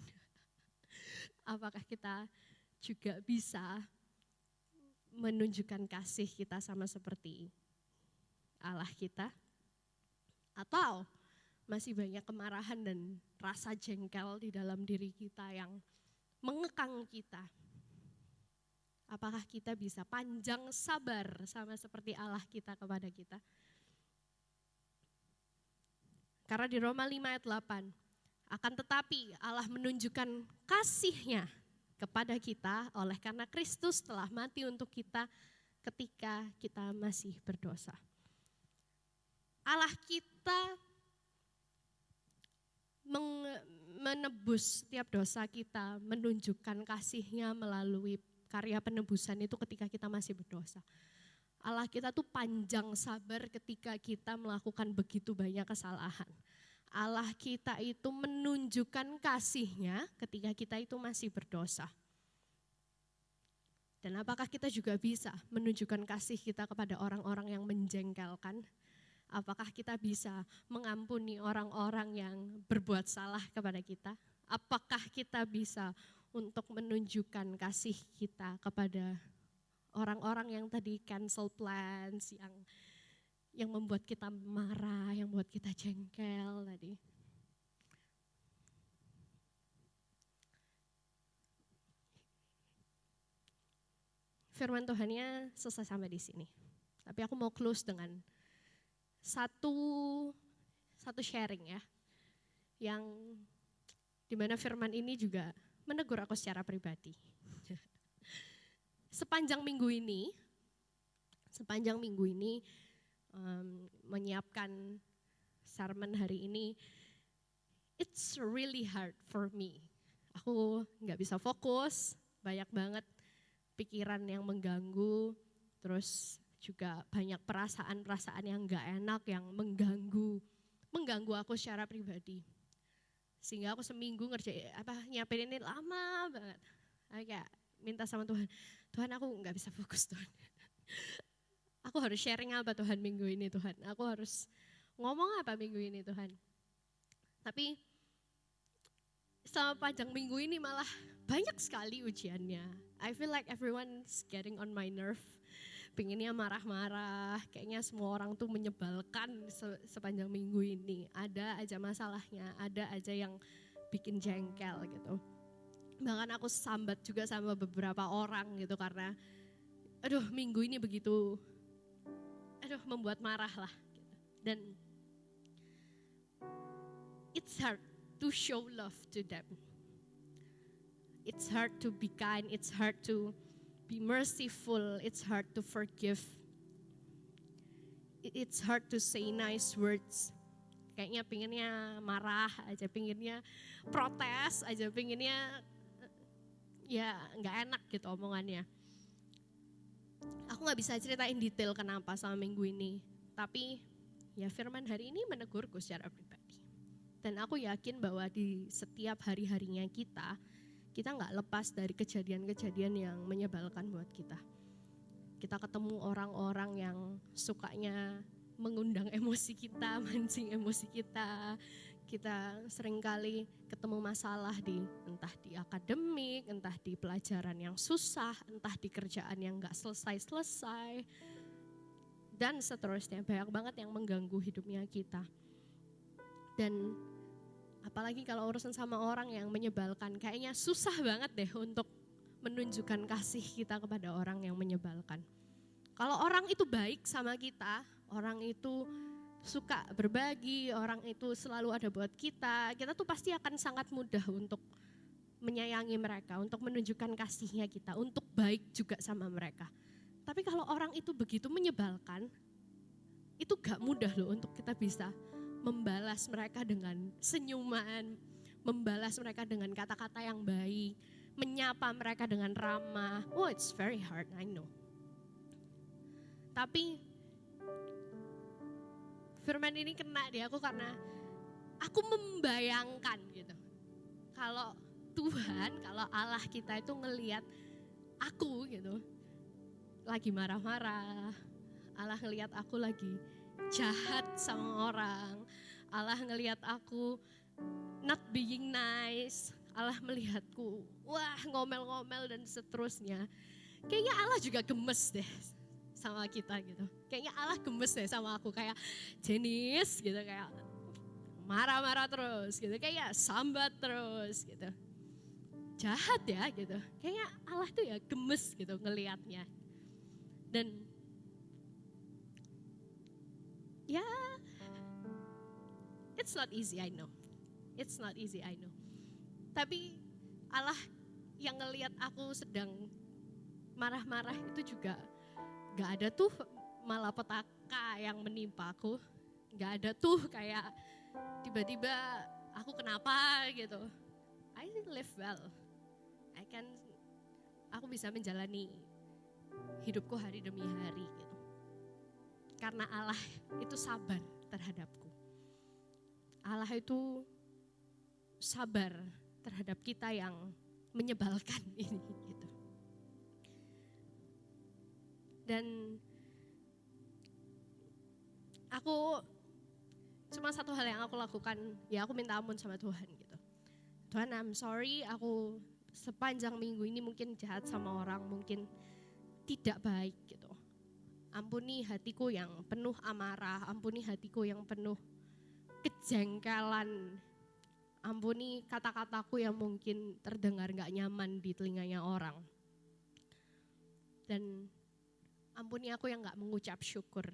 Speaker 5: Apakah kita juga bisa menunjukkan kasih kita sama seperti Allah kita? Atau masih banyak kemarahan dan rasa jengkel di dalam diri kita yang mengekang kita? Apakah kita bisa panjang sabar sama seperti Allah kita kepada kita? Karena di Roma 5 ayat 8, akan tetapi Allah menunjukkan kasih-Nya kepada kita oleh karena Kristus telah mati untuk kita ketika kita masih berdosa. Allah kita menebus setiap dosa kita, menunjukkan kasih-Nya melalui karya penebusan itu ketika kita masih berdosa. Allah kita tuh panjang sabar ketika kita melakukan begitu banyak kesalahan. Allah kita itu menunjukkan kasih-Nya ketika kita itu masih berdosa. Dan apakah kita juga bisa menunjukkan kasih kita kepada orang-orang yang menjengkelkan? Apakah kita bisa mengampuni orang-orang yang berbuat salah kepada kita? Apakah kita bisa untuk menunjukkan kasih kita kepada orang-orang yang tadi cancel plans, yang membuat kita marah, yang membuat kita jengkel tadi? Firman Tuhannya selesai sampai di sini. Tapi aku mau close dengan satu sharing ya, yang dimana firman ini juga menegur aku secara pribadi. Sepanjang minggu ini menyiapkan sermon hari ini, it's really hard for me. Aku nggak bisa fokus, banyak banget pikiran yang mengganggu, terus juga banyak perasaan-perasaan yang nggak enak yang mengganggu aku secara pribadi. Sehingga aku seminggu nyiapin ini lama banget. Aku kayak minta sama Tuhan, Tuhan aku nggak bisa fokus Tuhan. Aku harus sharing apa Tuhan minggu ini Tuhan. Aku harus ngomong apa minggu ini Tuhan. Tapi selama panjang minggu ini malah banyak sekali ujiannya. I feel like everyone's getting on my nerve. Pengennya marah-marah, kayaknya semua orang tuh menyebalkan sepanjang minggu ini. Ada aja masalahnya, ada aja yang bikin jengkel gitu. Bahkan aku sambat juga sama beberapa orang gitu karena minggu ini begitu, membuat marah lah. Gitu. Dan it's hard to show love to them. It's hard to be kind, it's hard to be merciful, it's hard to forgive. It's hard to say nice words. Kayaknya pinginnya marah aja, pinginnya protes aja, pinginnya ya nggak enak gitu omongannya. Aku nggak bisa ceritain detail kenapa sama minggu ini. Tapi ya firman hari ini menegurku secara pribadi. Dan aku yakin bahwa di setiap hari-harinya kita nggak lepas dari kejadian-kejadian yang menyebalkan buat kita. Kita ketemu orang-orang yang sukanya mengundang emosi kita, mancing emosi kita. Kita seringkali ketemu masalah entah di akademik, entah di pelajaran yang susah, entah di kerjaan yang nggak selesai-selesai. Dan seterusnya, banyak banget yang mengganggu hidupnya kita. Dan apalagi kalau urusan sama orang yang menyebalkan, kayaknya susah banget deh untuk menunjukkan kasih kita kepada orang yang menyebalkan. Kalau orang itu baik sama kita, orang itu suka berbagi, orang itu selalu ada buat kita tuh pasti akan sangat mudah untuk menyayangi mereka, untuk menunjukkan kasihnya kita, untuk baik juga sama mereka. Tapi kalau orang itu begitu menyebalkan, itu gak mudah loh untuk kita bisa membalas mereka dengan senyuman, membalas mereka dengan kata-kata yang baik, menyapa mereka dengan ramah. Oh, it's very hard, I know. Tapi firman ini kena di aku karena aku membayangkan gitu. Kalau Tuhan, kalau Allah kita itu ngelihat aku gitu, lagi marah-marah, Allah ngelihat aku lagi jahat sama orang, Allah ngelihat aku not being nice, Allah melihatku wah ngomel-ngomel dan seterusnya. Kayaknya Allah juga gemes deh sama kita gitu. Kayaknya Allah gemes deh sama aku, kayak jenis gitu, kayak marah-marah terus gitu, kayak sambat terus gitu. Jahat ya gitu. Kayaknya Allah tuh ya gemes gitu ngelihatnya. Dan ya It's not easy, I know. It's not easy, I know. Tapi Allah yang ngelihat aku sedang marah-marah itu juga gak ada tuh malapetaka yang menimpa aku. Gak ada tuh kayak tiba-tiba aku kenapa gitu. I live well. Aku bisa menjalani hidupku hari demi hari gitu. Karena Allah itu sabar terhadapku. Allah itu sabar terhadap kita yang menyebalkan ini gitu. Dan aku cuma satu hal yang aku lakukan, ya aku minta ampun sama Tuhan gitu. Tuhan, I'm sorry, aku sepanjang minggu ini mungkin jahat sama orang, mungkin tidak baik gitu. Ampuni hatiku yang penuh amarah, ampuni hatiku yang penuh kejengkelan. Ampuni kata-kataku yang mungkin terdengar gak nyaman di telinganya orang. Dan ampuni aku yang gak mengucap syukur.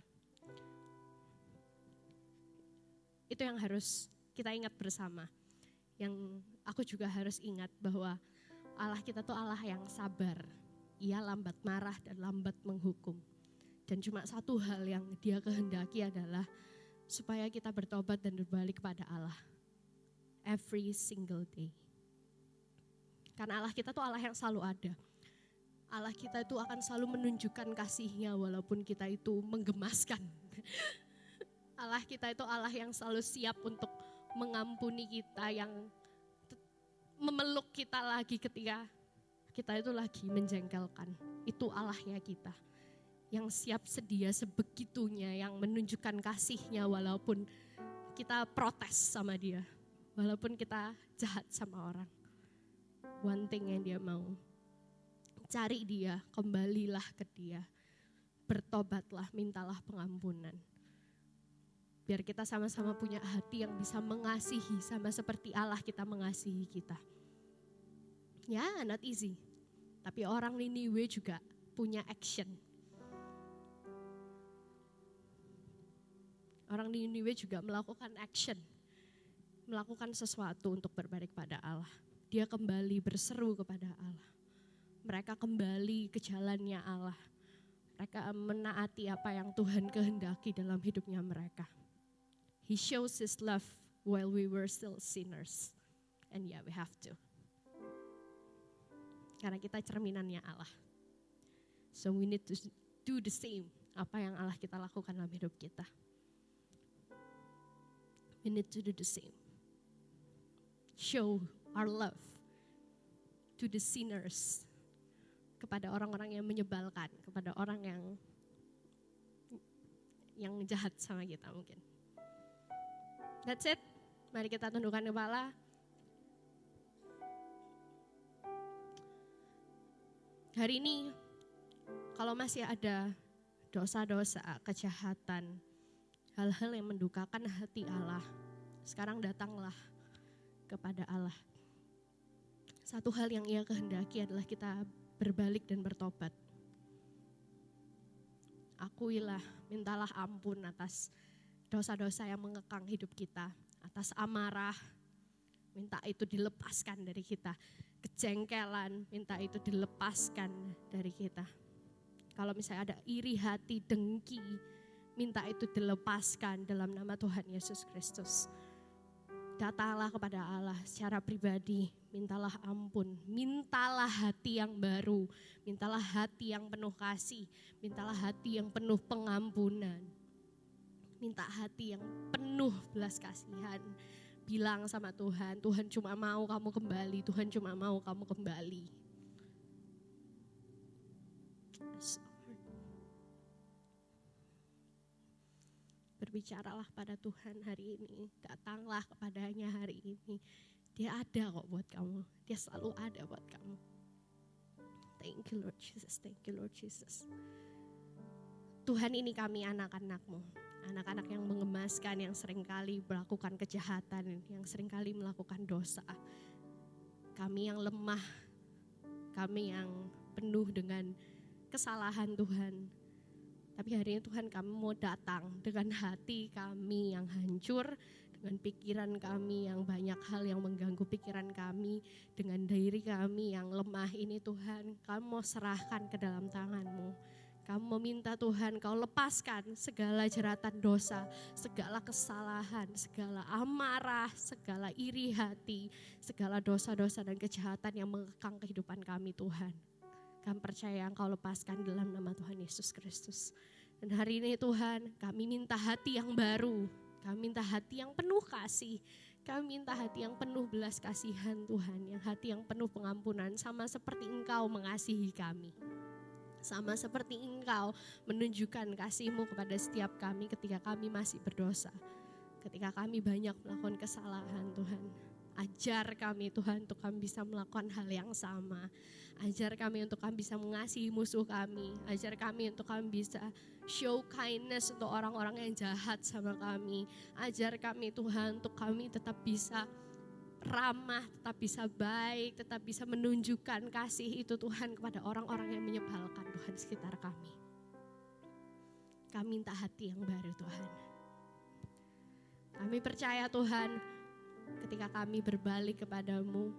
Speaker 5: Itu yang harus kita ingat bersama. Yang aku juga harus ingat bahwa Allah kita tuh Allah yang sabar. Ia lambat marah dan lambat menghukum. Dan cuma satu hal yang Dia kehendaki adalah supaya kita bertobat dan berbalik kepada Allah. Every single day. Karena Allah kita tuh Allah yang selalu ada. Allah kita itu akan selalu menunjukkan kasih-Nya walaupun kita itu menggemaskan. Allah kita itu Allah yang selalu siap untuk mengampuni kita, yang memeluk kita lagi ketika kita itu lagi menjengkelkan. Itu Allahnya kita. Yang siap sedia sebegitunya, yang menunjukkan kasih-Nya walaupun kita protes sama Dia. Walaupun kita jahat sama orang. One thing yang Dia mau. Cari Dia, kembalilah ke Dia. Bertobatlah, mintalah pengampunan. Biar kita sama-sama punya hati yang bisa mengasihi sama seperti Allah kita mengasihi kita. Ya, not easy. Tapi orang Niniwe juga punya action. Orang Niniwe juga melakukan action. Melakukan sesuatu untuk berbalik pada Allah. Dia kembali berseru kepada Allah. Mereka kembali ke jalannya Allah. Mereka menaati apa yang Tuhan kehendaki dalam hidupnya mereka. He shows His love while we were still sinners. And yeah, we have to. Karena kita cerminannya Allah. So we need to do the same. Apa yang Allah kita lakukan dalam hidup kita. We need to do the same. Show our love to the sinners. Kepada orang-orang yang menyebalkan. Kepada orang yang jahat sama kita mungkin. That's it. Mari kita tundukkan kepala. Hari ini, kalau masih ada dosa-dosa, kejahatan, hal-hal yang mendukakan hati Allah, sekarang datanglah kepada Allah. Satu hal yang Ia kehendaki adalah kita berbalik dan bertobat. Akuilah, mintalah ampun atas dosa-dosa yang mengekang hidup kita, atas amarah, minta itu dilepaskan dari kita. Kejengkelan, minta itu dilepaskan dari kita. Kalau misalnya ada iri hati, dengki, minta itu dilepaskan dalam nama Tuhan Yesus Kristus. Datanglah kepada Allah secara pribadi, mintalah ampun, mintalah hati yang baru, mintalah hati yang penuh kasih, mintalah hati yang penuh pengampunan. Minta hati yang penuh belas kasihan. Bilang sama Tuhan, Tuhan cuma mau kamu kembali, Tuhan cuma mau kamu kembali. Berbicaralah pada Tuhan hari ini, datanglah kepadanya hari ini. Dia ada kok buat kamu, Dia selalu ada buat kamu. Thank you Lord Jesus, thank you Lord Jesus. Tuhan, ini kami anak-anak-Mu. Anak-anak yang mengemaskan, yang seringkali melakukan kejahatan, yang seringkali melakukan dosa. Kami yang lemah, kami yang penuh dengan kesalahan Tuhan. Tapi hari ini Tuhan, kami mau datang dengan hati kami yang hancur, dengan pikiran kami yang banyak hal yang mengganggu pikiran kami, dengan diri kami yang lemah ini Tuhan, kami mau serahkan ke dalam tangan-Mu. Kami meminta Tuhan Kau lepaskan segala jeratan dosa, segala kesalahan, segala amarah, segala iri hati, segala dosa-dosa dan kejahatan yang mengekang kehidupan kami Tuhan. Kami percaya Engkau lepaskan dalam nama Tuhan Yesus Kristus. Dan hari ini Tuhan, kami minta hati yang baru. Kami minta hati yang penuh kasih. Kami minta hati yang penuh belas kasihan Tuhan. Yang hati yang penuh pengampunan, sama seperti Engkau mengasihi kami. Sama seperti Engkau menunjukkan kasih-Mu kepada setiap kami ketika kami masih berdosa. Ketika kami banyak melakukan kesalahan Tuhan. Ajar kami Tuhan untuk kami bisa melakukan hal yang sama. Ajar kami untuk kami bisa mengasihi musuh kami. Ajar kami untuk kami bisa show kindness untuk orang-orang yang jahat sama kami. Ajar kami Tuhan untuk kami tetap bisa ramah, tetap bisa baik, tetap bisa menunjukkan kasih itu Tuhan kepada orang-orang yang menyebalkan Tuhan sekitar kami. Kami minta hati yang baru Tuhan. Kami percaya Tuhan, ketika kami berbalik kepadamu,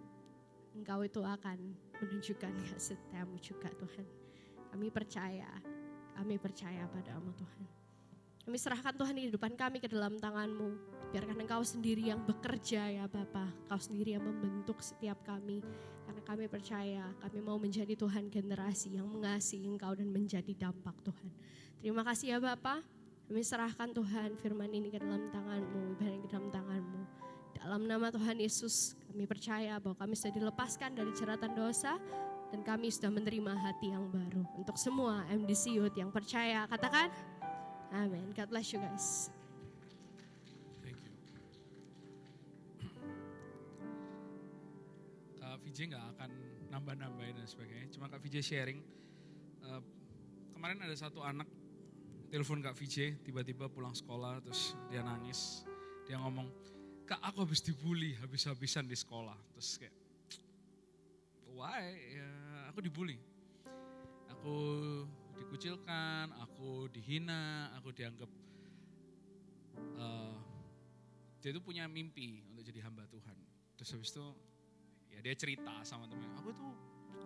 Speaker 5: Engkau itu akan menunjukkan kasih setiamu juga Tuhan. Kami percaya padamu Tuhan. Kami serahkan Tuhan kehidupan kami ke dalam tangan-Mu. Biarkan Engkau sendiri yang bekerja ya Bapa. Engkau sendiri yang membentuk setiap kami. Karena kami percaya kami mau menjadi Tuhan generasi yang mengasihi Engkau dan menjadi dampak Tuhan. Terima kasih ya Bapa. Kami serahkan Tuhan firman ini ke dalam tangan-Mu, ibadah ke dalam tangan-Mu. Dalam nama Tuhan Yesus, kami percaya bahwa kami sudah dilepaskan dari jeratan dosa dan kami sudah menerima hati yang baru. Untuk semua MDC Youth yang percaya, katakan amin. God bless you guys.
Speaker 3: Thank you. Kak VJ nggak akan nambah-nambahin dan sebagainya. Cuma Kak VJ sharing. Kemarin ada satu anak telepon Kak VJ, tiba-tiba pulang sekolah terus dia nangis. Dia ngomong, Kak aku habis dibully habis-habisan di sekolah. Terus kayak, why? Ya, aku dibully. Aku dikucilkan, aku dihina, aku dianggap dia itu punya mimpi untuk jadi hamba Tuhan. Terus habis itu ya dia cerita sama temennya, aku tuh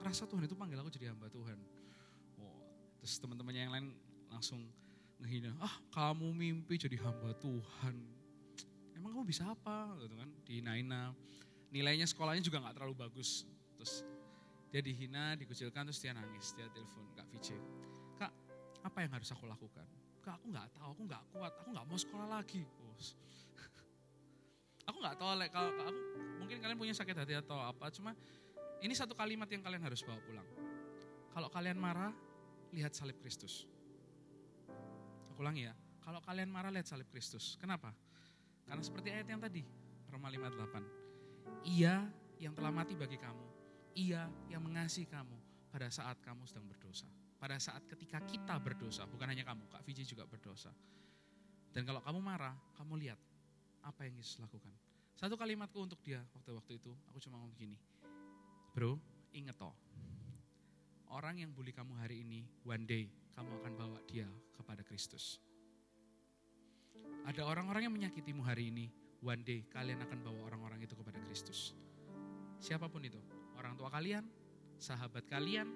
Speaker 3: ngerasa Tuhan itu panggil aku jadi hamba Tuhan. Oh, terus teman-temannya yang lain langsung ngehina, kamu mimpi jadi hamba Tuhan. Emang kamu bisa apa? Gitu kan, dihina-hina. Nilainya sekolahnya juga gak terlalu bagus. Terus dia dihina, dikucilkan, terus dia nangis. Dia telepon Kak VJ. Kak, apa yang harus aku lakukan? Kak, aku gak tahu, aku gak kuat, aku gak mau sekolah lagi. Aku gak tahu, kalau aku, mungkin kalian punya sakit hati atau apa, cuma ini satu kalimat yang kalian harus bawa pulang. Kalau kalian marah, lihat salib Kristus. Aku ulangi ya, kalau kalian marah, lihat salib Kristus. Kenapa? Karena seperti ayat yang tadi, Roma 5:8. Ia yang telah mati bagi kamu, Ia yang mengasihi kamu pada saat kamu sedang berdosa. Pada saat ketika kita berdosa, bukan hanya kamu, Kak VJ juga berdosa. Dan kalau kamu marah, kamu lihat apa yang Yesus lakukan. Satu kalimatku untuk dia waktu itu, aku cuma ngomong gini, bro, inget toh, orang yang bully kamu hari ini, one day kamu akan bawa dia kepada Kristus. Ada orang-orang yang menyakitimu hari ini, one day kalian akan bawa orang-orang itu kepada Kristus. Siapapun itu, orang tua kalian, sahabat kalian,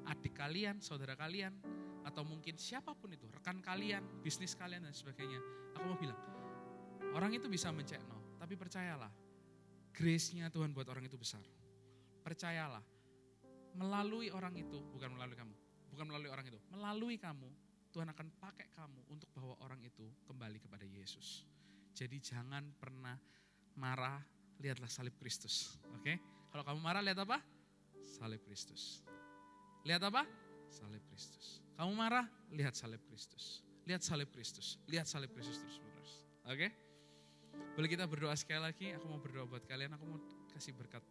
Speaker 3: adik kalian, saudara kalian, atau mungkin siapapun itu, rekan kalian, bisnis kalian dan sebagainya. Aku mau bilang, orang itu bisa mencekno, tapi percayalah, grace-nya Tuhan buat orang itu besar. Percayalah, melalui orang itu, bukan melalui kamu, bukan melalui orang itu, melalui kamu, Tuhan akan pakai kamu untuk bawa orang itu kembali kepada Yesus. Jadi jangan pernah marah, lihatlah salib Kristus. Oke? Kalau kamu marah, lihat apa? Salib Kristus. Lihat apa? Salib Kristus. Kamu marah, lihat salib Kristus. Lihat salib Kristus. Lihat salib Kristus terus-menerus. Oke? Boleh kita berdoa sekali lagi? Aku mau berdoa buat kalian. Aku mau kasih berkat.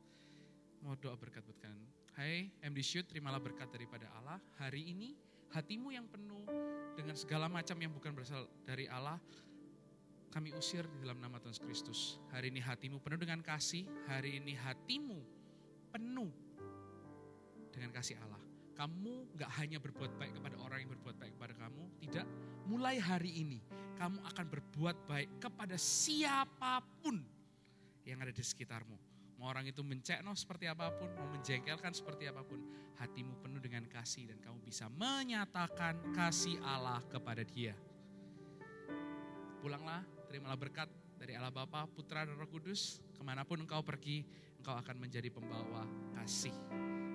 Speaker 3: Mau doa berkat buat kalian. Hai MD Shoot, terimalah berkat daripada Allah. Hari ini hatimu yang penuh dengan segala macam yang bukan berasal dari Allah, kami usir di dalam nama Tuhan Kristus. Hari ini hatimu penuh dengan kasih. Hari ini hatimu penuh dengan kasih Allah. Kamu gak hanya berbuat baik kepada orang yang berbuat baik kepada kamu. Tidak, mulai hari ini kamu akan berbuat baik kepada siapapun yang ada di sekitarmu. Mau orang itu mencekno seperti apapun, mau menjengkelkan seperti apapun, hatimu penuh dengan kasih dan kamu bisa menyatakan kasih Allah kepada dia. Pulanglah, terimalah berkat dari Allah Bapa, Putra dan Roh Kudus. Kemanapun engkau pergi, engkau akan menjadi pembawa kasih.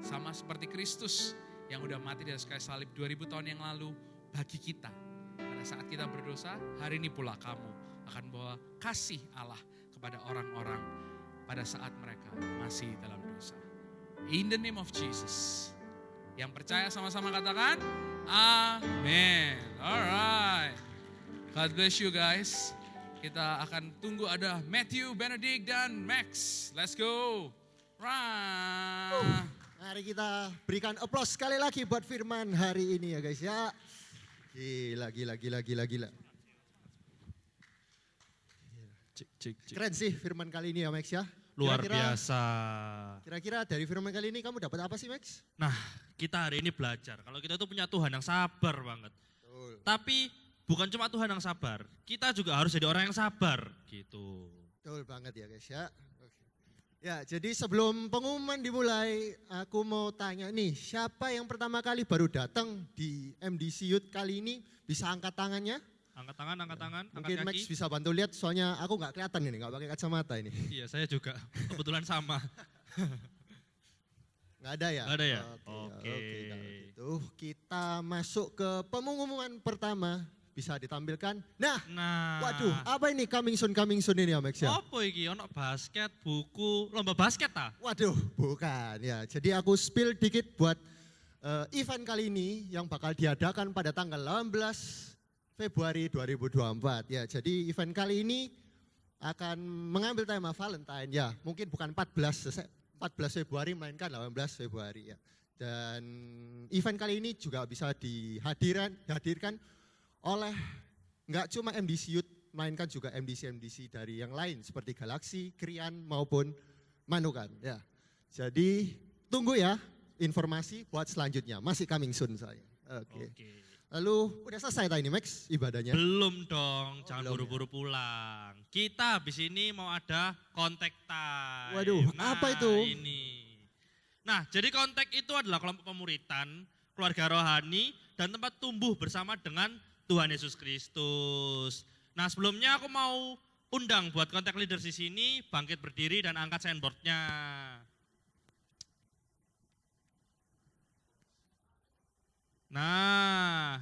Speaker 3: Sama seperti Kristus yang udah mati di atas kayu salib 2000 tahun yang lalu bagi kita. Pada saat kita berdosa, hari ini pula kamu akan bawa kasih Allah kepada orang-orang pada saat mereka masih dalam dosa. In the name of Jesus. Yang percaya sama-sama katakan, amin. Alright. God bless you guys. Kita akan tunggu ada Matthew, Benedict, dan Max. Let's go. Rah.
Speaker 6: Mari kita berikan aplaus sekali lagi buat firman hari ini ya guys ya. Gila.
Speaker 7: Cik.
Speaker 6: Keren sih firman kali ini ya Max ya.
Speaker 7: Luar
Speaker 6: Kira-kira-
Speaker 7: biasa.
Speaker 6: Kira-kira dari firman kali ini kamu dapat apa sih Max?
Speaker 7: Nah, kita hari ini belajar kalau kita itu punya Tuhan yang sabar banget. Tapi bukan cuma Tuhan yang sabar, kita juga harus jadi orang yang sabar gitu.
Speaker 6: Betul banget ya guys ya. Oke. Ya jadi sebelum pengumuman dimulai aku mau tanya nih siapa yang pertama kali baru datang di MDC Youth kali ini bisa angkat tangannya?
Speaker 7: Angkat tangan, angkat
Speaker 6: Mungkin Max
Speaker 7: kaki.
Speaker 6: bisa bantu lihat soalnya aku nggak kelihatan ini nggak pakai kacamata ini.
Speaker 7: Iya, saya juga. Kebetulan sama.
Speaker 6: Nggak ada ya?
Speaker 7: Nggak ada ya?
Speaker 6: Oke.
Speaker 7: Oke.
Speaker 6: Kalau gitu kita masuk ke pengumuman pertama bisa ditampilkan. Nah,
Speaker 7: Nah.
Speaker 6: waduh, apa ini coming soon ini ya Max ya?
Speaker 7: Apa iki? Ono basket, buku, lomba basket ta?
Speaker 6: Waduh, bukan ya. Jadi aku spill dikit buat event kali ini yang bakal diadakan pada tanggal 18 Februari 2024 ya. Jadi event kali ini akan mengambil tema Valentine ya. Mungkin bukan 14 Februari melainkan 18 Februari ya. Dan event kali ini juga bisa dihadirkan oleh nggak cuma MDC Youth melainkan juga MDC dari yang lain seperti Galaxy, Krian maupun Manukan ya. Jadi tunggu ya informasi buat selanjutnya. Masih coming soon saya. Oke. Lalu udah selesai tadi Max ibadahnya?
Speaker 7: Belum dong,
Speaker 6: belum
Speaker 7: jangan
Speaker 6: ya.
Speaker 7: buru-buru pulang. Kita habis ini mau ada kontak time.
Speaker 6: Waduh, apa itu?
Speaker 7: Ini. Nah, jadi kontak itu adalah kelompok pemuritan, keluarga rohani, dan tempat tumbuh bersama dengan Tuhan Yesus Kristus. Nah, sebelumnya aku mau undang buat kontak leaders di sini, bangkit berdiri dan angkat signboardnya. Nah,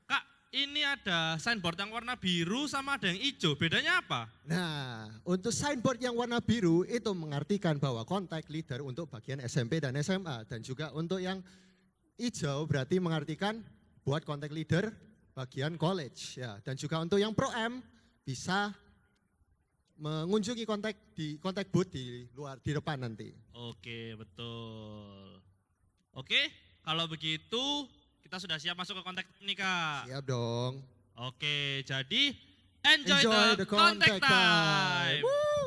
Speaker 7: Kak, ini ada signboard yang warna biru sama ada yang hijau. Bedanya apa?
Speaker 6: Nah, untuk signboard yang warna biru itu mengartikan bahwa kontak leader untuk bagian SMP dan SMA. Dan juga untuk yang hijau berarti mengartikan buat kontak leader bagian college. Ya. Dan juga untuk yang Pro-M bisa mengunjungi kontak booth di luar, di depan nanti.
Speaker 7: Oke, betul. Oke, kalau begitu kita sudah siap masuk ke kontak nih Kak.
Speaker 6: Siap dong.
Speaker 7: Oke, jadi enjoy
Speaker 6: Enjoy
Speaker 7: the
Speaker 6: the
Speaker 7: contact
Speaker 6: contact time.
Speaker 7: time.